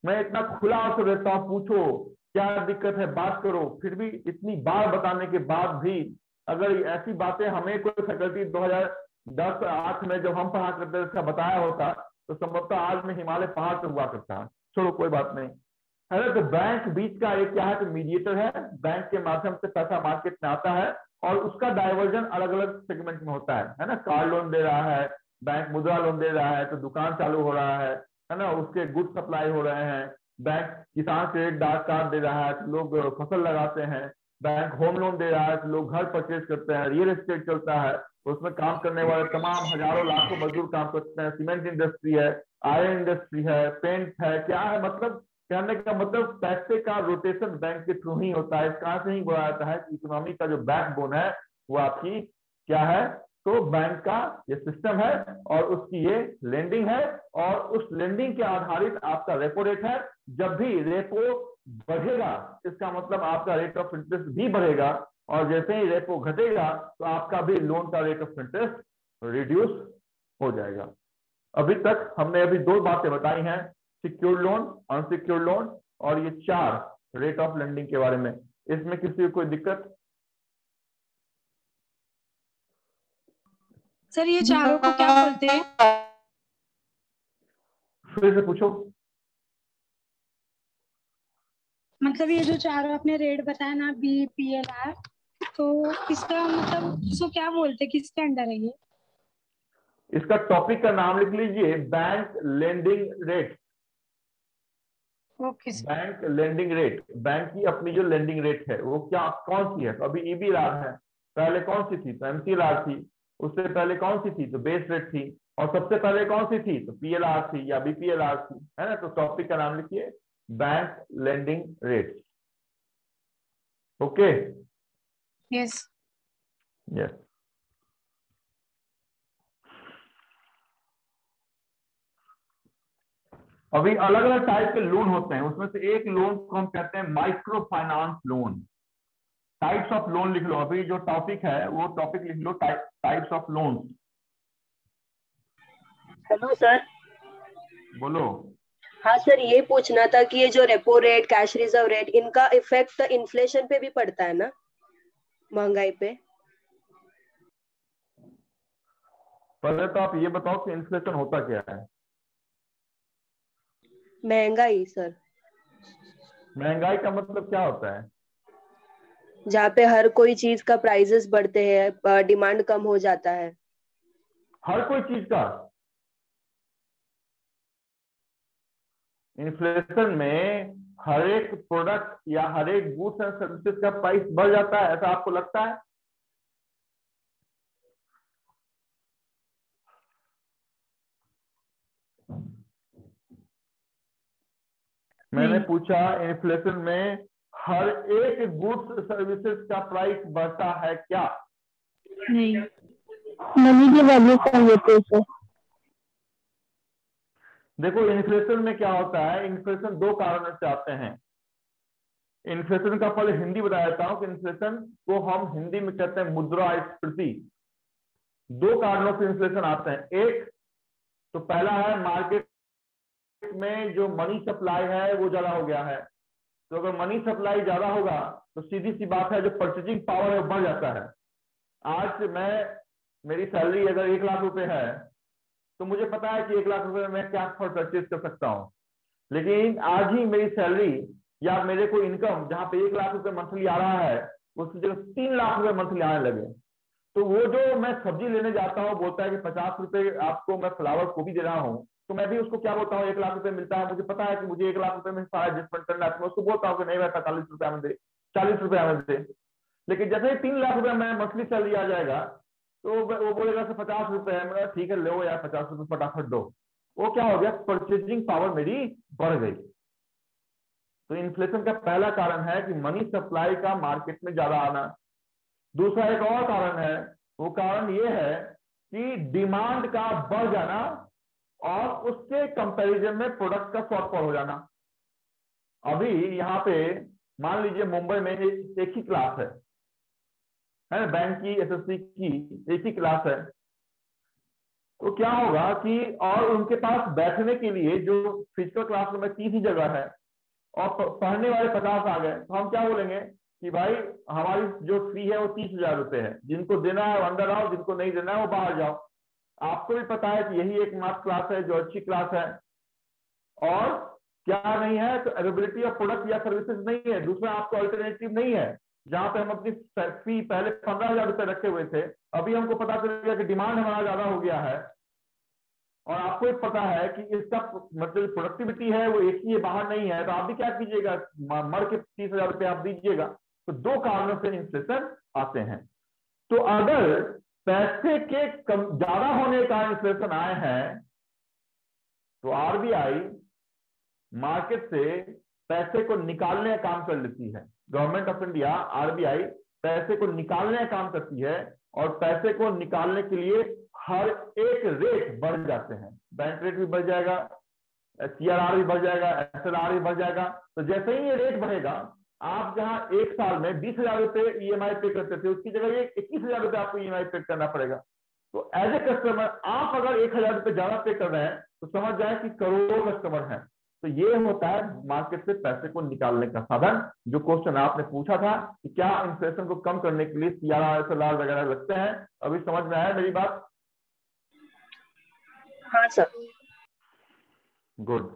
मैं इतना खुला अवसर देता हूँ, पूछो क्या दिक्कत है, बात करो। फिर भी इतनी बार बताने के बाद भी अगर ऐसी बातें हमें कोई फैकल्टी 2010-8 में जब हम पढ़ा करते थे बताया होता तो संभवतः आज में हिमालय पहाड़ पे हुआ करता। छोड़ो, कोई बात नहीं। अरे तो बैंक बीच का एक क्या है, तो मीडिएटर है। बैंक के माध्यम से पैसा मार्केट में आता है और उसका डाइवर्जन अलग अलग सेगमेंट में होता है ना। कार लोन दे रहा है बैंक, मुद्रा लोन दे रहा है तो दुकान चालू हो रहा है ना, उसके गुड सप्लाई हो रहे हैं। बैंक किसान क्रेडिट कार्ड दे रहा है तो लोग फसल लगाते हैं। बैंक होम लोन दे रहा है तो लोग घर परचेज करते हैं। रियल एस्टेट चलता है तो उसमें काम करने वाले तमाम हजारों लाखों मजदूर काम करते हैं। सीमेंट इंडस्ट्री है, आयरन इंडस्ट्री है, पेंट है, क्या है, मतलब कहने का मतलब पैसे का रोटेशन बैंक के थ्रू ही होता है। इस कारण से ही बोला जाता है कि इकोनॉमी का जो बैकबोन है वो आपकी क्या है, तो बैंक का ये सिस्टम है और उसकी ये लेंडिंग है, और उस लेंडिंग के आधारित आपका रेपो रेट है। जब भी रेपो बढ़ेगा इसका मतलब आपका रेट ऑफ इंटरेस्ट भी बढ़ेगा, और जैसे ही रेपो घटेगा तो आपका भी लोन का रेट ऑफ इंटरेस्ट रिड्यूस हो जाएगा। अभी तक हमने अभी 2 बातें बताई हैं, सिक्योर्ड लोन, अनसिक्योर्ड लोन, और ये 4 रेट ऑफ लेंडिंग के बारे में। इसमें किसी को कोई दिक्कत? सर ये चारों को क्या बोलते हैं? फिर से पूछो। मतलब ये जो चारों आपने रेट बताया ना, BPLR, तो इसका मतलब इसको क्या बोलते हैं, किसके अंडर है ये? इसका टॉपिक का नाम लिख लीजिए, bank lending rate. Okay sir. Bank lending rate, bank की अपनी जो लेंडिंग रेट है वो क्या कौन सी है? तो अभी EBLR है, पहले कौन सी थी? तो MCLR थी, उससे पहले कौन सी थी? तो बेस रेट थी, और सबसे पहले कौन सी थी? तो PLR थी या BPLR थी, है ना। तो टॉपिक का नाम लिखिए bank lending rate. Okay, yes. Yes. अभी अलग अलग टाइप के लोन होते हैं, उसमें से एक लोन को हम कहते हैं micro finance loan. Types of loan लिख लो, अभी जो टॉपिक है वो टॉपिक लिख लो, types of loan. Hello sir. बोलो। हाँ सर, ये पूछना था कि ये जो repo rate, cash reserve rate, इनका इफेक्ट इन्फ्लेशन पे भी पड़ता है ना, महंगाई पे? पहले तो आप ये बताओ कि इन्फ्लेशन होता क्या है? महंगाई सर। महंगाई का मतलब क्या होता है? जहाँ पे हर कोई चीज का प्राइसेस बढ़ते हैं, डिमांड कम हो जाता है। हर कोई चीज का? इन्फ्लेशन में हर एक प्रोडक्ट या हर एक गुड्स एंड सर्विसेज का प्राइस बढ़ जाता है, ऐसा आपको लगता है? मैंने पूछा इन्फ्लेशन में हर एक गुड्स सर्विसेज का प्राइस बढ़ता है क्या? नहीं। मनी की वैल्यू कम होती है सर। देखो, इन्फ्लेशन में क्या होता है, इन्फ्लेशन दो कारणों से आते हैं। इन्फ्लेशन का पहले हिंदी बता देता हूं कि इन्फ्लेशन को हम हिंदी में कहते हैं मुद्रास्फीति। दो कारणों से इन्फ्लेशन आते हैं। एक तो पहला है मार्केट में जो मनी सप्लाई है वो ज्यादा हो गया है, तो अगर मनी सप्लाई ज्यादा होगा तो सीधी सी बात है जो परचेजिंग पावर है वो बढ़ जाता है। आज मेरी सैलरी अगर 1 लाख रुपए है तो मुझे पता है कि 1 लाख रुपए में मैं क्या परचेज कर सकता हूं, लेकिन आज ही मेरी सैलरी या मेरे को इनकम जहां पे 1 लाख रुपए मंथली आ रहा है उसकी जगह 3 लाख रुपए मंथली आने लगे, तो वो जो मैं सब्जी लेने जाता हूँ बोलता है कि 50 रुपए आपको मैं फ्लावर गोभी दे रहा हूँ, तो मैं भी उसको क्या बोलता हूँ, 1 लाख रुपए मिलता है, मुझे पता है कि मुझे 1 लाख रुपए में सारा एडजस्टमेंट करना है, तो मैं उसको बोलता हूँ कि नहीं भाई 45 रुपया में दे, 40 रुपया में दे। लेकिन जैसे ही 3 लाख रुपया मैं मंथली सैलरी आ जाएगा तो वो बोलेगा कि 50 रुपए है, मेरा ठीक है लो यार 50 रुपए फटाफट दो। वो क्या हो गया, परचेजिंग पावर मेरी बढ़ गई। तो इन्फ्लेशन का पहला कारण है कि मनी सप्लाई का मार्केट में ज्यादा आना। दूसरा एक और कारण है, वो कारण ये है कि डिमांड का बढ़ जाना और उसके कंपैरिजन में प्रोडक्ट का शॉर्टफॉल हो जाना। अभी यहाँ पे मान लीजिए मुंबई में एक ही क्लास है ना, बैंक की एसएससी की एक ही क्लास है, तो क्या होगा कि और उनके पास बैठने के लिए जो फिजिकल क्लास में 30 ही जगह है और पढ़ने वाले 50 आ गए, तो हम क्या बोलेंगे कि भाई हमारी जो फी है वो 30,000 रुपए है, जिनको देना है वो अंदर आओ, जिनको नहीं देना है वो बाहर जाओ। आपको भी पता है कि यही एक मात्र क्लास है जो अच्छी क्लास है, और क्या नहीं है तो अवेलेबिलिटी ऑफ प्रोडक्ट या सर्विसेज नहीं है, दूसरा आपको अल्टरनेटिव नहीं है। जहां पे हम अपनी फी पहले 15,000 रुपए रखे हुए थे, अभी हमको पता चल गया कि डिमांड हमारा ज्यादा हो गया है, और आपको भी पता है कि इसका मतलब प्रोडक्टिविटी है वो एक ही है, बाहर नहीं है, तो आप भी क्या कीजिएगा, मर के 30,000 रुपए आप दीजिएगा। तो दो कारणों से इन्फ्लेशन आते हैं। तो अगर पैसे के ज्यादा होने का इन्फ्लेशन आए हैं तो आरबीआई मार्केट से पैसे को निकालने का काम कर लेती है। गवर्नमेंट ऑफ इंडिया आरबीआई पैसे को निकालने का काम करती है, और पैसे को निकालने के लिए हर एक रेट बढ़ जाते हैं। बैंक रेट भी बढ़ जाएगा, सीआरआर भी बढ़ जाएगा, एसएलआर भी बढ़ जाएगा। तो जैसे ही ये रेट बढ़ेगा, आप जहां एक साल में 20,000 रुपए ईएमआई पे करते थे उसकी जगह ये 21,000 रुपए आपको ईएमआई पे करना पड़ेगा। तो एज ए कस्टमर आप अगर 1,000 रुपए ज्यादा पे कर रहे हैं तो समझ जाए कि करोड़ों कस्टमर हैं। तो ये होता है मार्केट से पैसे को निकालने का साधन। जो क्वेश्चन आपने पूछा था कि क्या इन्फ्लेशन को कम करने के लिए सीआरआर एसएलआर वगैरह लगते हैं, अभी समझ में आया मेरी बात? हाँ सर। गुड।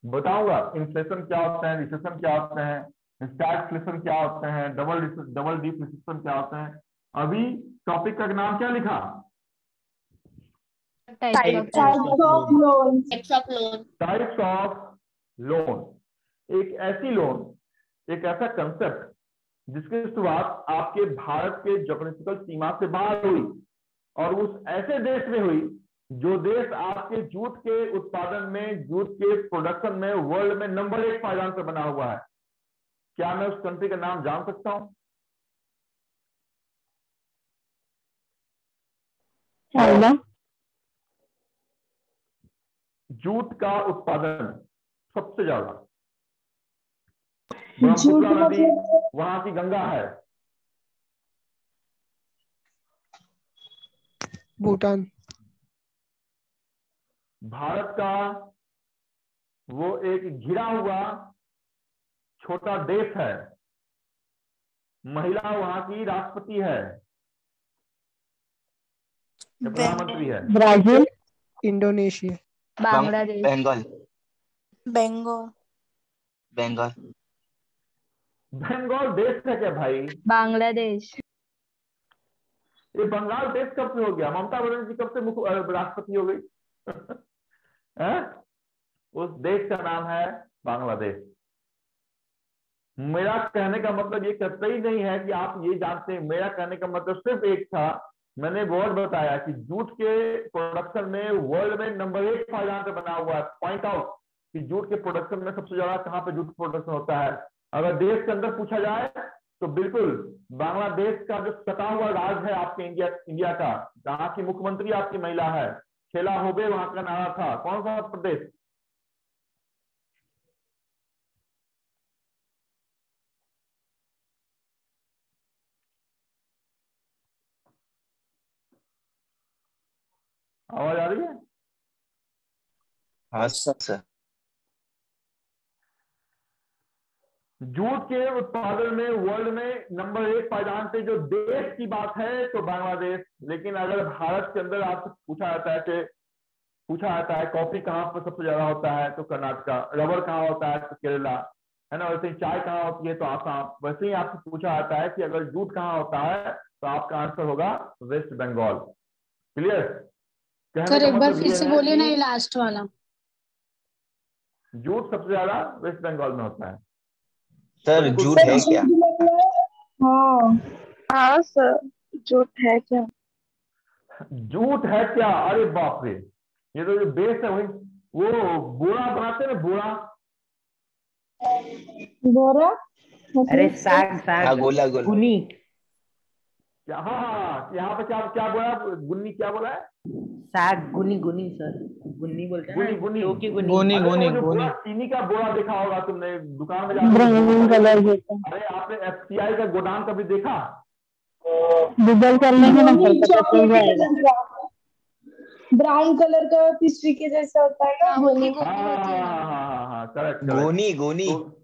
बताऊंगा इन्फ्लेशन क्या होता है, रिसेशन क्या होते हैं, स्टैगफ्लेशन क्या होते हैं, डबल डिफ्लेशन क्या होते हैं। अभी टॉपिक का नाम क्या लिखा? Types of loan. एक ऐसी लोन, एक ऐसा कंसेप्ट जिसकी शुरुआत आपके भारत के ज्योग्राफिकल सीमा से बाहर हुई और उस ऐसे देश में हुई जो देश आपके जूट के उत्पादन में, जूट के प्रोडक्शन में वर्ल्ड में नंबर 1 पायदान पर बना हुआ है, क्या मैं उस कंट्री का नाम जान सकता हूं? चाइना। जूट का उत्पादन सबसे ज्यादा, जूट ब्रह्मपुत्र नदी मतलब वहां की गंगा है। भूटान। भारत का वो एक घिरा हुआ छोटा देश है, महिला वहां की राष्ट्रपति है, प्रधानमंत्री है। ब्राजील। इंडोनेशिया। बांग्लादेश। बंगाल। बंगाल। बंगाल। बंगाल देश है क्या भाई? बांग्लादेश। ये बंगाल देश कब से हो गया? ममता बनर्जी जी कब से मुख्य राष्ट्रपति हो गई? हैं? उस देश का नाम है बांग्लादेश। मेरा कहने का मतलब ये कतई नहीं है कि आप ये जानते हैं, मेरा कहने का मतलब सिर्फ एक था, मैंने वर्ड बताया कि जूट के प्रोडक्शन में वर्ल्ड में नंबर 1 पायदान पे बना हुआ है। पॉइंट आउट कि जूट के प्रोडक्शन में सबसे ज्यादा कहां पे जूट प्रोडक्शन होता है। अगर देश के अंदर पूछा जाए तो बिल्कुल बांग्लादेश का जो सटा हुआ राज है आपके इंडिया का, जहां की मुख्यमंत्री आपकी महिला है, शेला होबे वहां का नारा था। कौन सा प्रदेश? आवाज आ रही है? हाँ सर। जूट के उत्पादन में वर्ल्ड में नंबर 1 पायदान पे जो देश की बात है तो बांग्लादेश। लेकिन अगर भारत के अंदर आपसे पूछा जाता है कॉफी कहाँ पर सबसे ज्यादा होता है तो कर्नाटका, रबर कहाँ होता है तो केरला, है ना, वैसे ही चाय कहाँ होती है तो आसाम। वैसे ही आपसे पूछा जाता है कि अगर जूट कहाँ होता है तो आपका आंसर होगा वेस्ट बंगाल। क्लियर? कहने सर का एक बार मतलब फिर ये से है बोलिए ना, ये कि लास्ट वाला। जूट सबसे ज्यादा वेस्ट बंगाल में होता है। सर बिल्कुल जूट सर है क्या? जूट मतलब हाँ। हाँ सर, जूट है क्या? जूट है क्या? अरे बाप रे, ये तो जो बेस है वही, वो बोरा बनाते हैं ना, बोरा। बोरा अरे मतलब साग हाँ साग गोला गोला। गुनी। क्या? हाँ हाँ, यहाँ पे क्या क्या बोला? गुन्नी क्या बोला है? साग गुनी गुनी सर, गुन्नी बोलते हैं ना, गुनी गुनी। जौ की गुनी। गोनी अरे गोनी वो जो गोनी। बोरा, चीनी का बोरा देखा होगा तुमने दुकान में जाकर, ब्राउन कलर जैसा। अरे आपने एफसीआई का गोदाम कभी देखा? गूगल कर लेंगे ना सर, पता चल जाएगा। ब्राउन कलर का पिस्ट्री के जैसा होता है ना, गोली। हाँ हाँ हाँ हाँ हाँ, करेक्ट करेक्ट। गोनी गोनी। तो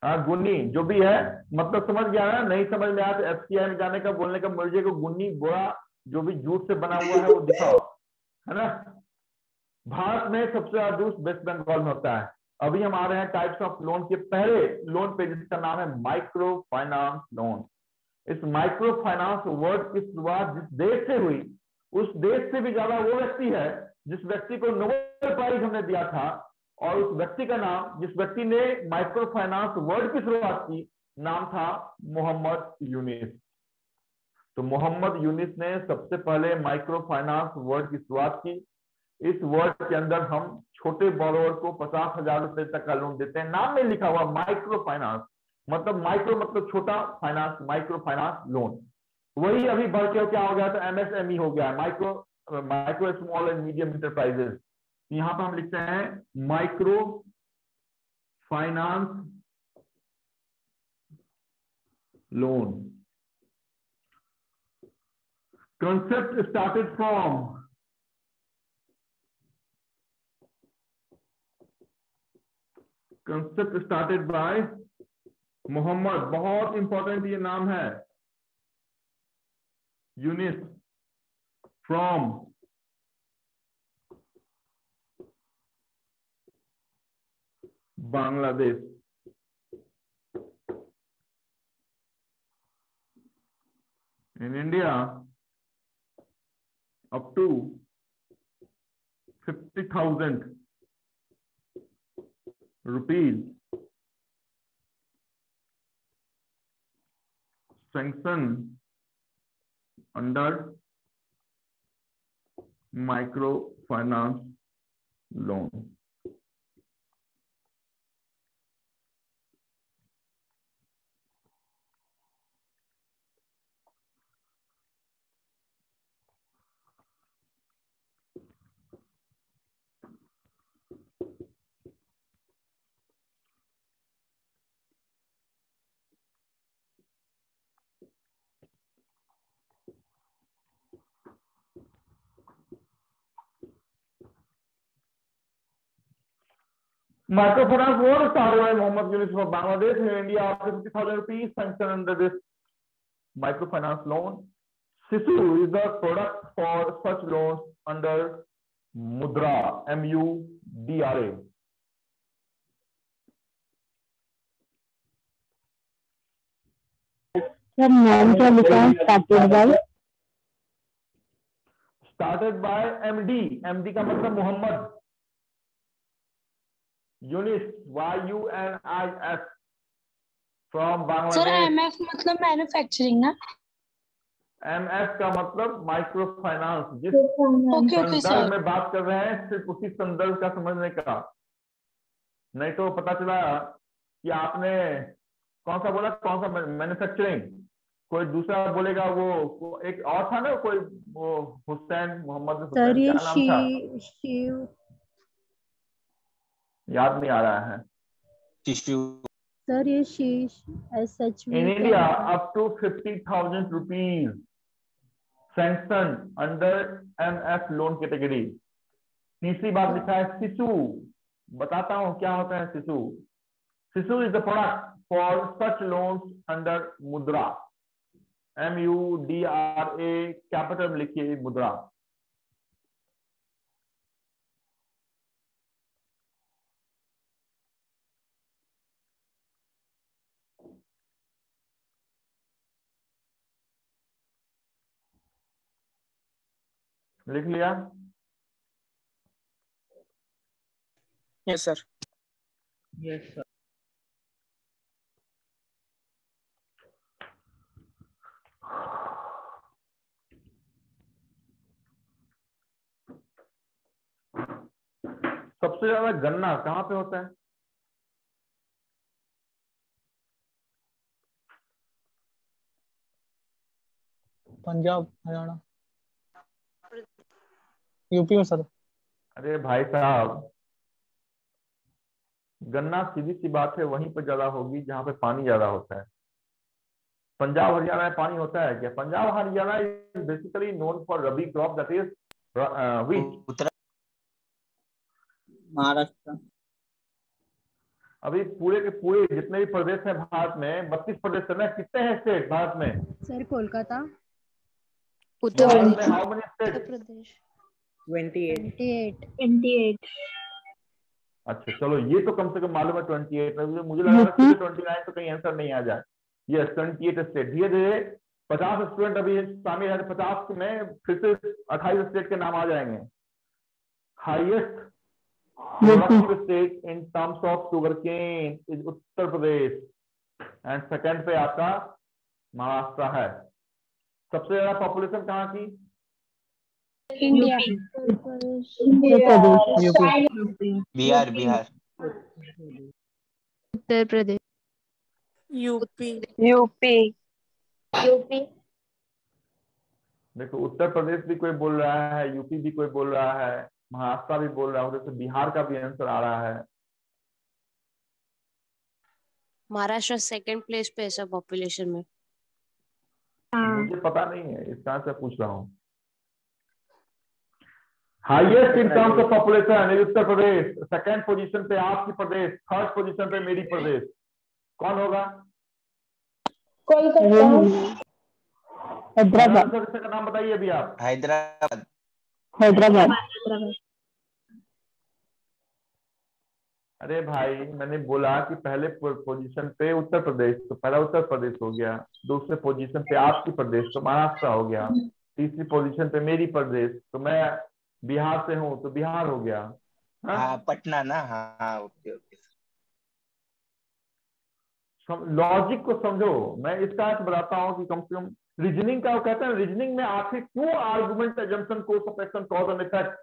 हाँ गुन्नी जो भी है, मतलब समझ गया ना? नहीं समझ में आया तो एफसीआई में जाने का, बोलने का, मुझे को गुन्नी बोरा जो भी जूट से बना हुआ है वो दिखाओ, है ना। भारत में सबसे ज्यादा जूट वेस्ट बंगाल में होता है। अभी हम आ रहे हैं टाइप्स ऑफ लोन के पहले लोन पे, जिसका नाम है माइक्रो फाइनेंस लोन। इस माइक्रो फाइनेंस वर्ड की शुरुआत जिस देश से हुई, उस देश से भी ज्यादा वो व्यक्ति है जिस व्यक्ति को नोबेल प्राइज हमने दिया था, और उस व्यक्ति का नाम, जिस व्यक्ति ने माइक्रो फाइनेंस वर्ड की शुरुआत की, नाम था मोहम्मद यूनिस। तो मोहम्मद यूनिस ने सबसे पहले माइक्रो फाइनेंस वर्ड की शुरुआत की। इस वर्ड के अंदर हम छोटे बोरोवर को 50,000 रुपए तक का लोन देते हैं। नाम में लिखा हुआ माइक्रो फाइनेंस, मतलब माइक्रो मतलब छोटा, फाइनेंस माइक्रो फाइनेंस लोन। वही अभी बढ़ के क्या हो गया? तो एमएसएमई हो गया, micro small and medium enterprises. यहां पर हम लिखते हैं micro finance loan. Concept started from by Mohammad, बहुत इंपॉर्टेंट ये नाम है, यूनिस, फ्रॉम Bangladesh. In India, up to 50,000 rupees sanction under micro finance loan. Microfinance loan started by Mohammed Yunus for Bangladesh in India after 50,000 rupees sanctioned under this microfinance loan. SISU is the product for such loans under Mudra, MUDRA. Sir, non-job account started by MD. MD का मतलब Mohammad Yunus, YUNIS from Bangladesh. Sir MF मतलब manufacturing ना? MF का मतलब micro finance. जिस okay संदर्भ में बात कर रहे हैं सिर्फ उसी संदर्भ का समझने का, नहीं तो पता चला कि आपने कौन सा बोला, कौन सा मैन्युफैक्चरिंग, कोई दूसरा बोलेगा। वो एक और था ना, कोई वो हुसैन, मोहम्मद हुसैन, क्या नाम था, शिव याद नहीं आ रहा है। सर ये शीश SHV In India, up to 50,000 rupees sanctioned under MF loan category. तीसरी बात लिखा है सिसु। बताता हूँ क्या होता है Shishu. Shishu is the product for such loans under Mudra, MUDRA, capital में लिखिए मुद्रा। लिख लिया? Yes sir. Yes sir. सबसे ज्यादा गन्ना कहाँ पे होता है? पंजाब, हरियाणा, यूपी में सर। अरे भाई साहब, गन्ना सीधी सी बात है वहीं पर ज्यादा होगी जहां पे पानी ज्यादा होता है। पंजाब हरियाणा में पानी होता है क्या? Punjab Haryana is basically known for rabi crop, that is wheat. Maharashtra. अभी पूरे के पूरे जितने भी प्रदेश हैं भारत में, 32 प्रदेश है, कितने हैं स्टेट भारत में? सर कोलकाता, भारत में हाउ मेनी स्टेट? प्रदेश 28। अच्छा चलो, ये तो कम से कम मालूम है 28। मुझे लगा था 29 तो कहीं आंसर नहीं आ जाए। Yes 28 state. धीरे धीरे 50 स्टूडेंट अभी शामिल है, 50 में फिर से 28 स्टेट के नाम आ जाएंगे। Highest productive state in terms of sugarcane is Uttar Pradesh and second पे आपका महाराष्ट्र है। सबसे ज्यादा पॉपुलेशन कहाँ की? इंडिया। बिहार। उत्तर प्रदेश, यूपी। देखो उत्तर प्रदेश भी कोई बोल रहा है, यूपी भी कोई बोल रहा है, महाराष्ट्र भी बोल रहा है, उधर से बिहार का भी आंसर आ रहा है। महाराष्ट्र सेकंड प्लेस पे है सब पॉपुलेशन में। मुझे पता नहीं है, इसका आंसर पूछ रहा हूँ। Highest in terms of population Uttar Pradesh, second position पे आपकी प्रदेश, थर्ड पोजीशन पे मेरी प्रदेश। कौन होगा? हैदराबाद। का नाम बताइए अभी आप। हैदराबाद। अरे भाई मैंने बोला कि पहले पोजीशन पे उत्तर प्रदेश, तो पहला उत्तर प्रदेश हो गया। दूसरे पोजीशन पे आपकी प्रदेश तो महाराष्ट्र हो गया। तीसरी पोजीशन पे मेरी प्रदेश, तो मैं बिहार से हूँ तो बिहार हो गया। हाँ पटना ना। हाँ ओके। लॉजिक को समझो। मैं इसका अर्थ बताता हूं कि कम से कम रीजनिंग का, वो कहते हैं रीजनिंग में आखिर क्यों argument, assumption, course of action, cause and effect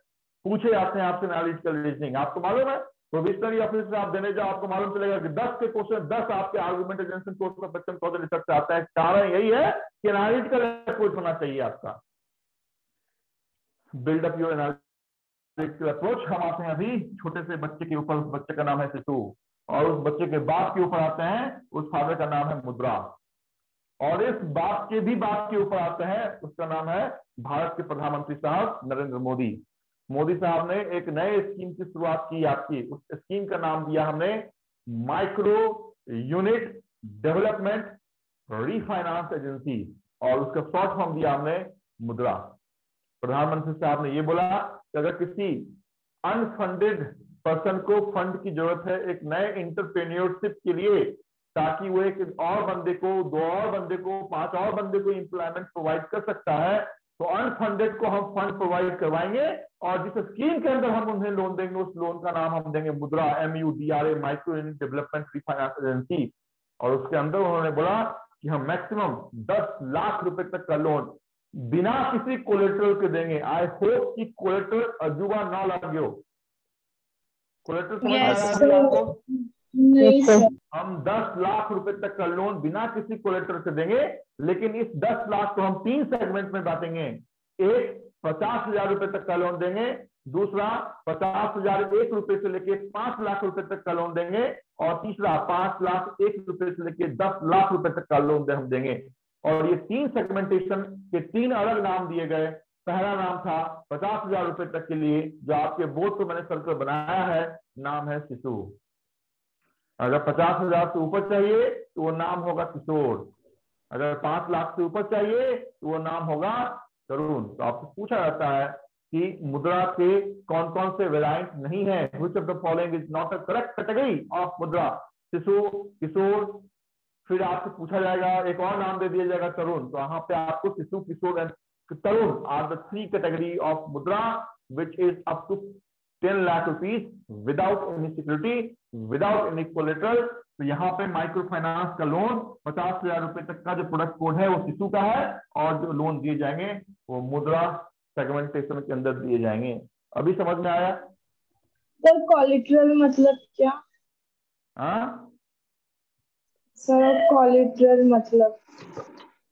पूछे जाते हैं आपसे एनालिटिकल रीजनिंग। आपको मालूम है प्रोविजनरी ऑफिस से आप देने जाओ, आपको मालूम चलेगा कि 10 के क्वेश्चन 10 आपके argument, assumption, course of action, cause and effect से आता है। कारण यही है कि एनालिटिकल अप्रोच होना चाहिए आपका। Build up your analytical approach. हम आते हैं अभी छोटे से बच्चे के ऊपर। उस बच्चे का नाम है शिशु, और उस बच्चे के बाप के ऊपर आते हैं, उस फादर का नाम है मुद्रा, और इस बाप के भी बाप के ऊपर आते हैं, उसका नाम है भारत के प्रधानमंत्री साहब नरेंद्र मोदी। मोदी साहब ने एक नए स्कीम की शुरुआत की आपकी। उस स्कीम का नाम दिया हमने micro unit development refinance agency, और उसका शॉर्ट फॉर्म दिया हमने मुद्रा। प्रधानमंत्री साहब ने ये बोला कि अगर किसी अनफंडेड पर्सन को फंड की जरूरत है एक नए इंटरप्रेन्योरशिप के लिए, ताकि वो एक और बंदे को, 2 और बंदे को, 5 और बंदे को एम्प्लॉयमेंट प्रोवाइड कर सकता है, तो अनफंडेड को हम फंड प्रोवाइड करवाएंगे, और जिस स्कीम के अंदर हम उन्हें लोन देंगे उस लोन का नाम हम देंगे मुद्रा, MUDRA, micro unit development refinance agency. और उसके अंदर उन्होंने बोला कि हम मैक्सिमम 10 लाख रुपए तक का लोन बिना किसी कोलेटरल के देंगे। आई होप कि कोलेटरल अजूबा ना लगे। कोलेटरल समझ में आ रहा है आपको? नहीं सर। हम 10 लाख रुपए तक का लोन बिना किसी कोलेटरल से देंगे, लेकिन इस 10 लाख को हम 3 सेगमेंट में बांटेंगे। एक 50,000 रुपए तक का लोन देंगे, दूसरा 50,001 रुपए से लेके 5 लाख रुपए तक का लोन देंगे, और तीसरा 5 लाख 1 रुपए से लेके 10 लाख रुपए तक का लोन हम देंगे। और ये 3 सेगमेंटेशन के 3 अलग नाम दिए गए। पहला नाम था 50,000 रुपए तक के लिए, जो आपके बोर्ड पर मैंने सर्कल बनाया है, नाम है शिशु। अगर 50,000 से ऊपर चाहिए तो वो नाम होगा किशोर, अगर 5 लाख से ऊपर चाहिए तो वो नाम होगा तरुण। तो आपसे पूछा जाता है कि मुद्रा के कौन कौन से वेरिएंट नहीं है, which of the following is not a correct category of मुद्रा, शिशु, किशोर। फिर आपसे पूछा जाएगा, एक और नाम दे दिया जाएगा तरुण, तो वहां पे आपको Shishu, Kishor and Tarun are the 3 category of Mudra which is up to 10 lakh rupees without any security, without any collateral. तो यहाँ पे माइक्रो फाइनेंस का लोन 50,000 रुपए तक का जो प्रोडक्ट कोड है वो शिशु का है, और जो लोन दिए जाएंगे वो मुद्रा सेगमेंटेशन के अंदर दिए जाएंगे। अभी समझ में आया? सर कोलेटरल मतलब क्या? हाँ सर कोलेटरल मतलब?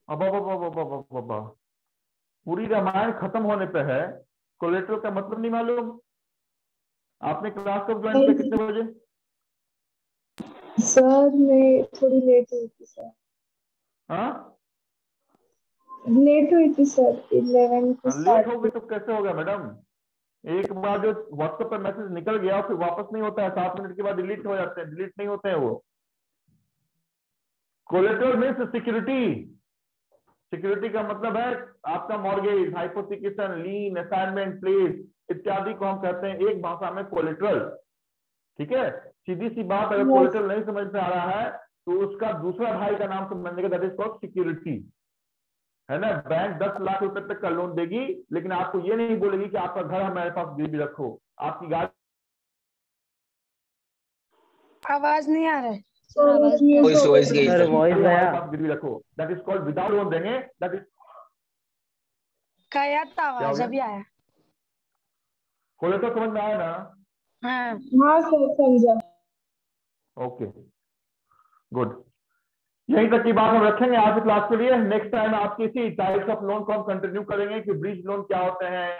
अब पूरी रामायण खत्म होने पे है, कोलेटरल का मतलब नहीं मालूम? आपने क्लास कब ज्वाइन किया, कितने बजे? सर मैं थोड़ी लेट हुई थी सर। हाँ लेट हुई थी सर, 11 को लेट हो गई तो कैसे होगा मैडम? एक बार जो व्हाट्सएप पर मैसेज निकल गया फिर वापस नहीं होता है, 7 मिनट के बाद डिलीट हो जाते हैं, डिलीट नहीं होते हैं वो। Collateral means security. सिक्योरिटी का मतलब है आपका मॉर्गेज, हाइपोथिकेशन, लीन, असाइनमेंट, प्लेस इत्यादि को हम कहते हैं एक भाषा में कोलेटरल। ठीक है, सीधी सी बात, अगर कोलेटरल नहीं समझ में आ रहा है तो उसका दूसरा भाई का नाम समझने का, दैट इज कॉल्ड सिक्योरिटी, है ना। बैंक 10 लाख रुपए तक का लोन देगी, लेकिन आपको ये नहीं बोलेगी कि आपका घर हमारे पास गिरवी रखो, आपकी गाड़ी। आवाज नहीं आ रहा है। वॉइस गई सर, वॉइस गया। गिरवी रखो, that is called without loan देंगे, दैट इज क्या था आवाज अभी आया? कोलेटरल समझ में आया ना? हाँ सर समझा। ओके गुड, यहीं तक की बात हम रखेंगे आज की क्लास के लिए। नेक्स्ट टाइम आपकी इसी टाइप्स ऑफ लोन को हम कंटिन्यू करेंगे कि ब्रिज लोन क्या होते हैं,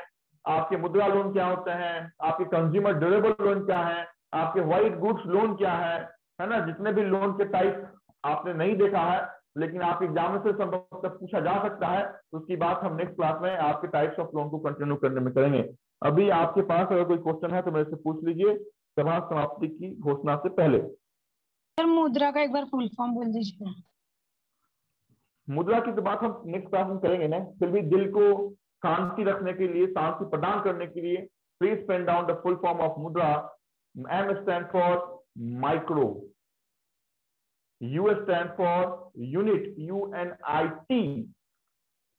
आपके मुद्रा लोन क्या होते हैं, आपके कंज्यूमर ड्यूरेबल लोन क्या है, आपके व्हाइट गुड्स लोन क्या है ना। जितने भी लोन के टाइप आपने नहीं देखा है लेकिन आप एग्जाम से संभवतः पूछा जा सकता है, तो उसकी बात हम नेक्स्ट क्लास में आपके टाइप्स ऑफ लोन को कंटिन्यू करने में करेंगे। अभी आपके पास अगर कोई क्वेश्चन है तो मेरे से पूछ लीजिए सभा समाप्ति की घोषणा से पहले। सर मुद्रा का एक बार फुल फॉर्म बोल दीजिए। मुद्रा की तो बात हम नेक्स्ट क्लास में करेंगे ना। फिर भी दिल को शांति रखने के लिए, शांति प्रदान करने के लिए, please pen down the full form of Mudra. M stand for micro, U stand for unit, UNIT,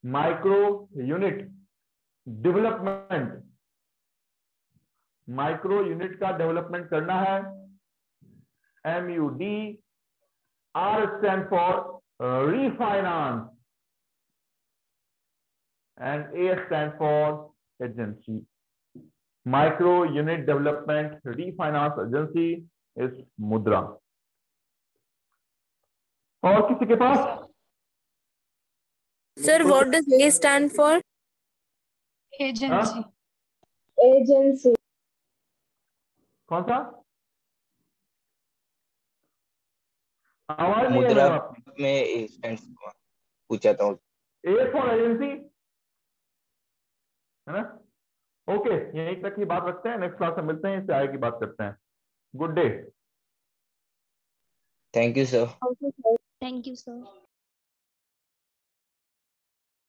micro unit development. Micro unit का डेवलपमेंट करना है, MUD R stands for refinance, and A stands for agency. Micro Unit Development Refinance Agency is मुद्रा। और किसी के पास? Sir, what does A stand for? Agency. Agency. कौन सा? आवाज नहीं मुद्रा है आपकी। में A stands for पूछा था। A फॉर एजेंसी, है ना? ओके, यहीं तक की बात रखते हैं, नेक्स्ट क्लास में मिलते हैं, इससे आगे की बात करते हैं। Good day. Thank you sir. Okay sir. Thank you, sir.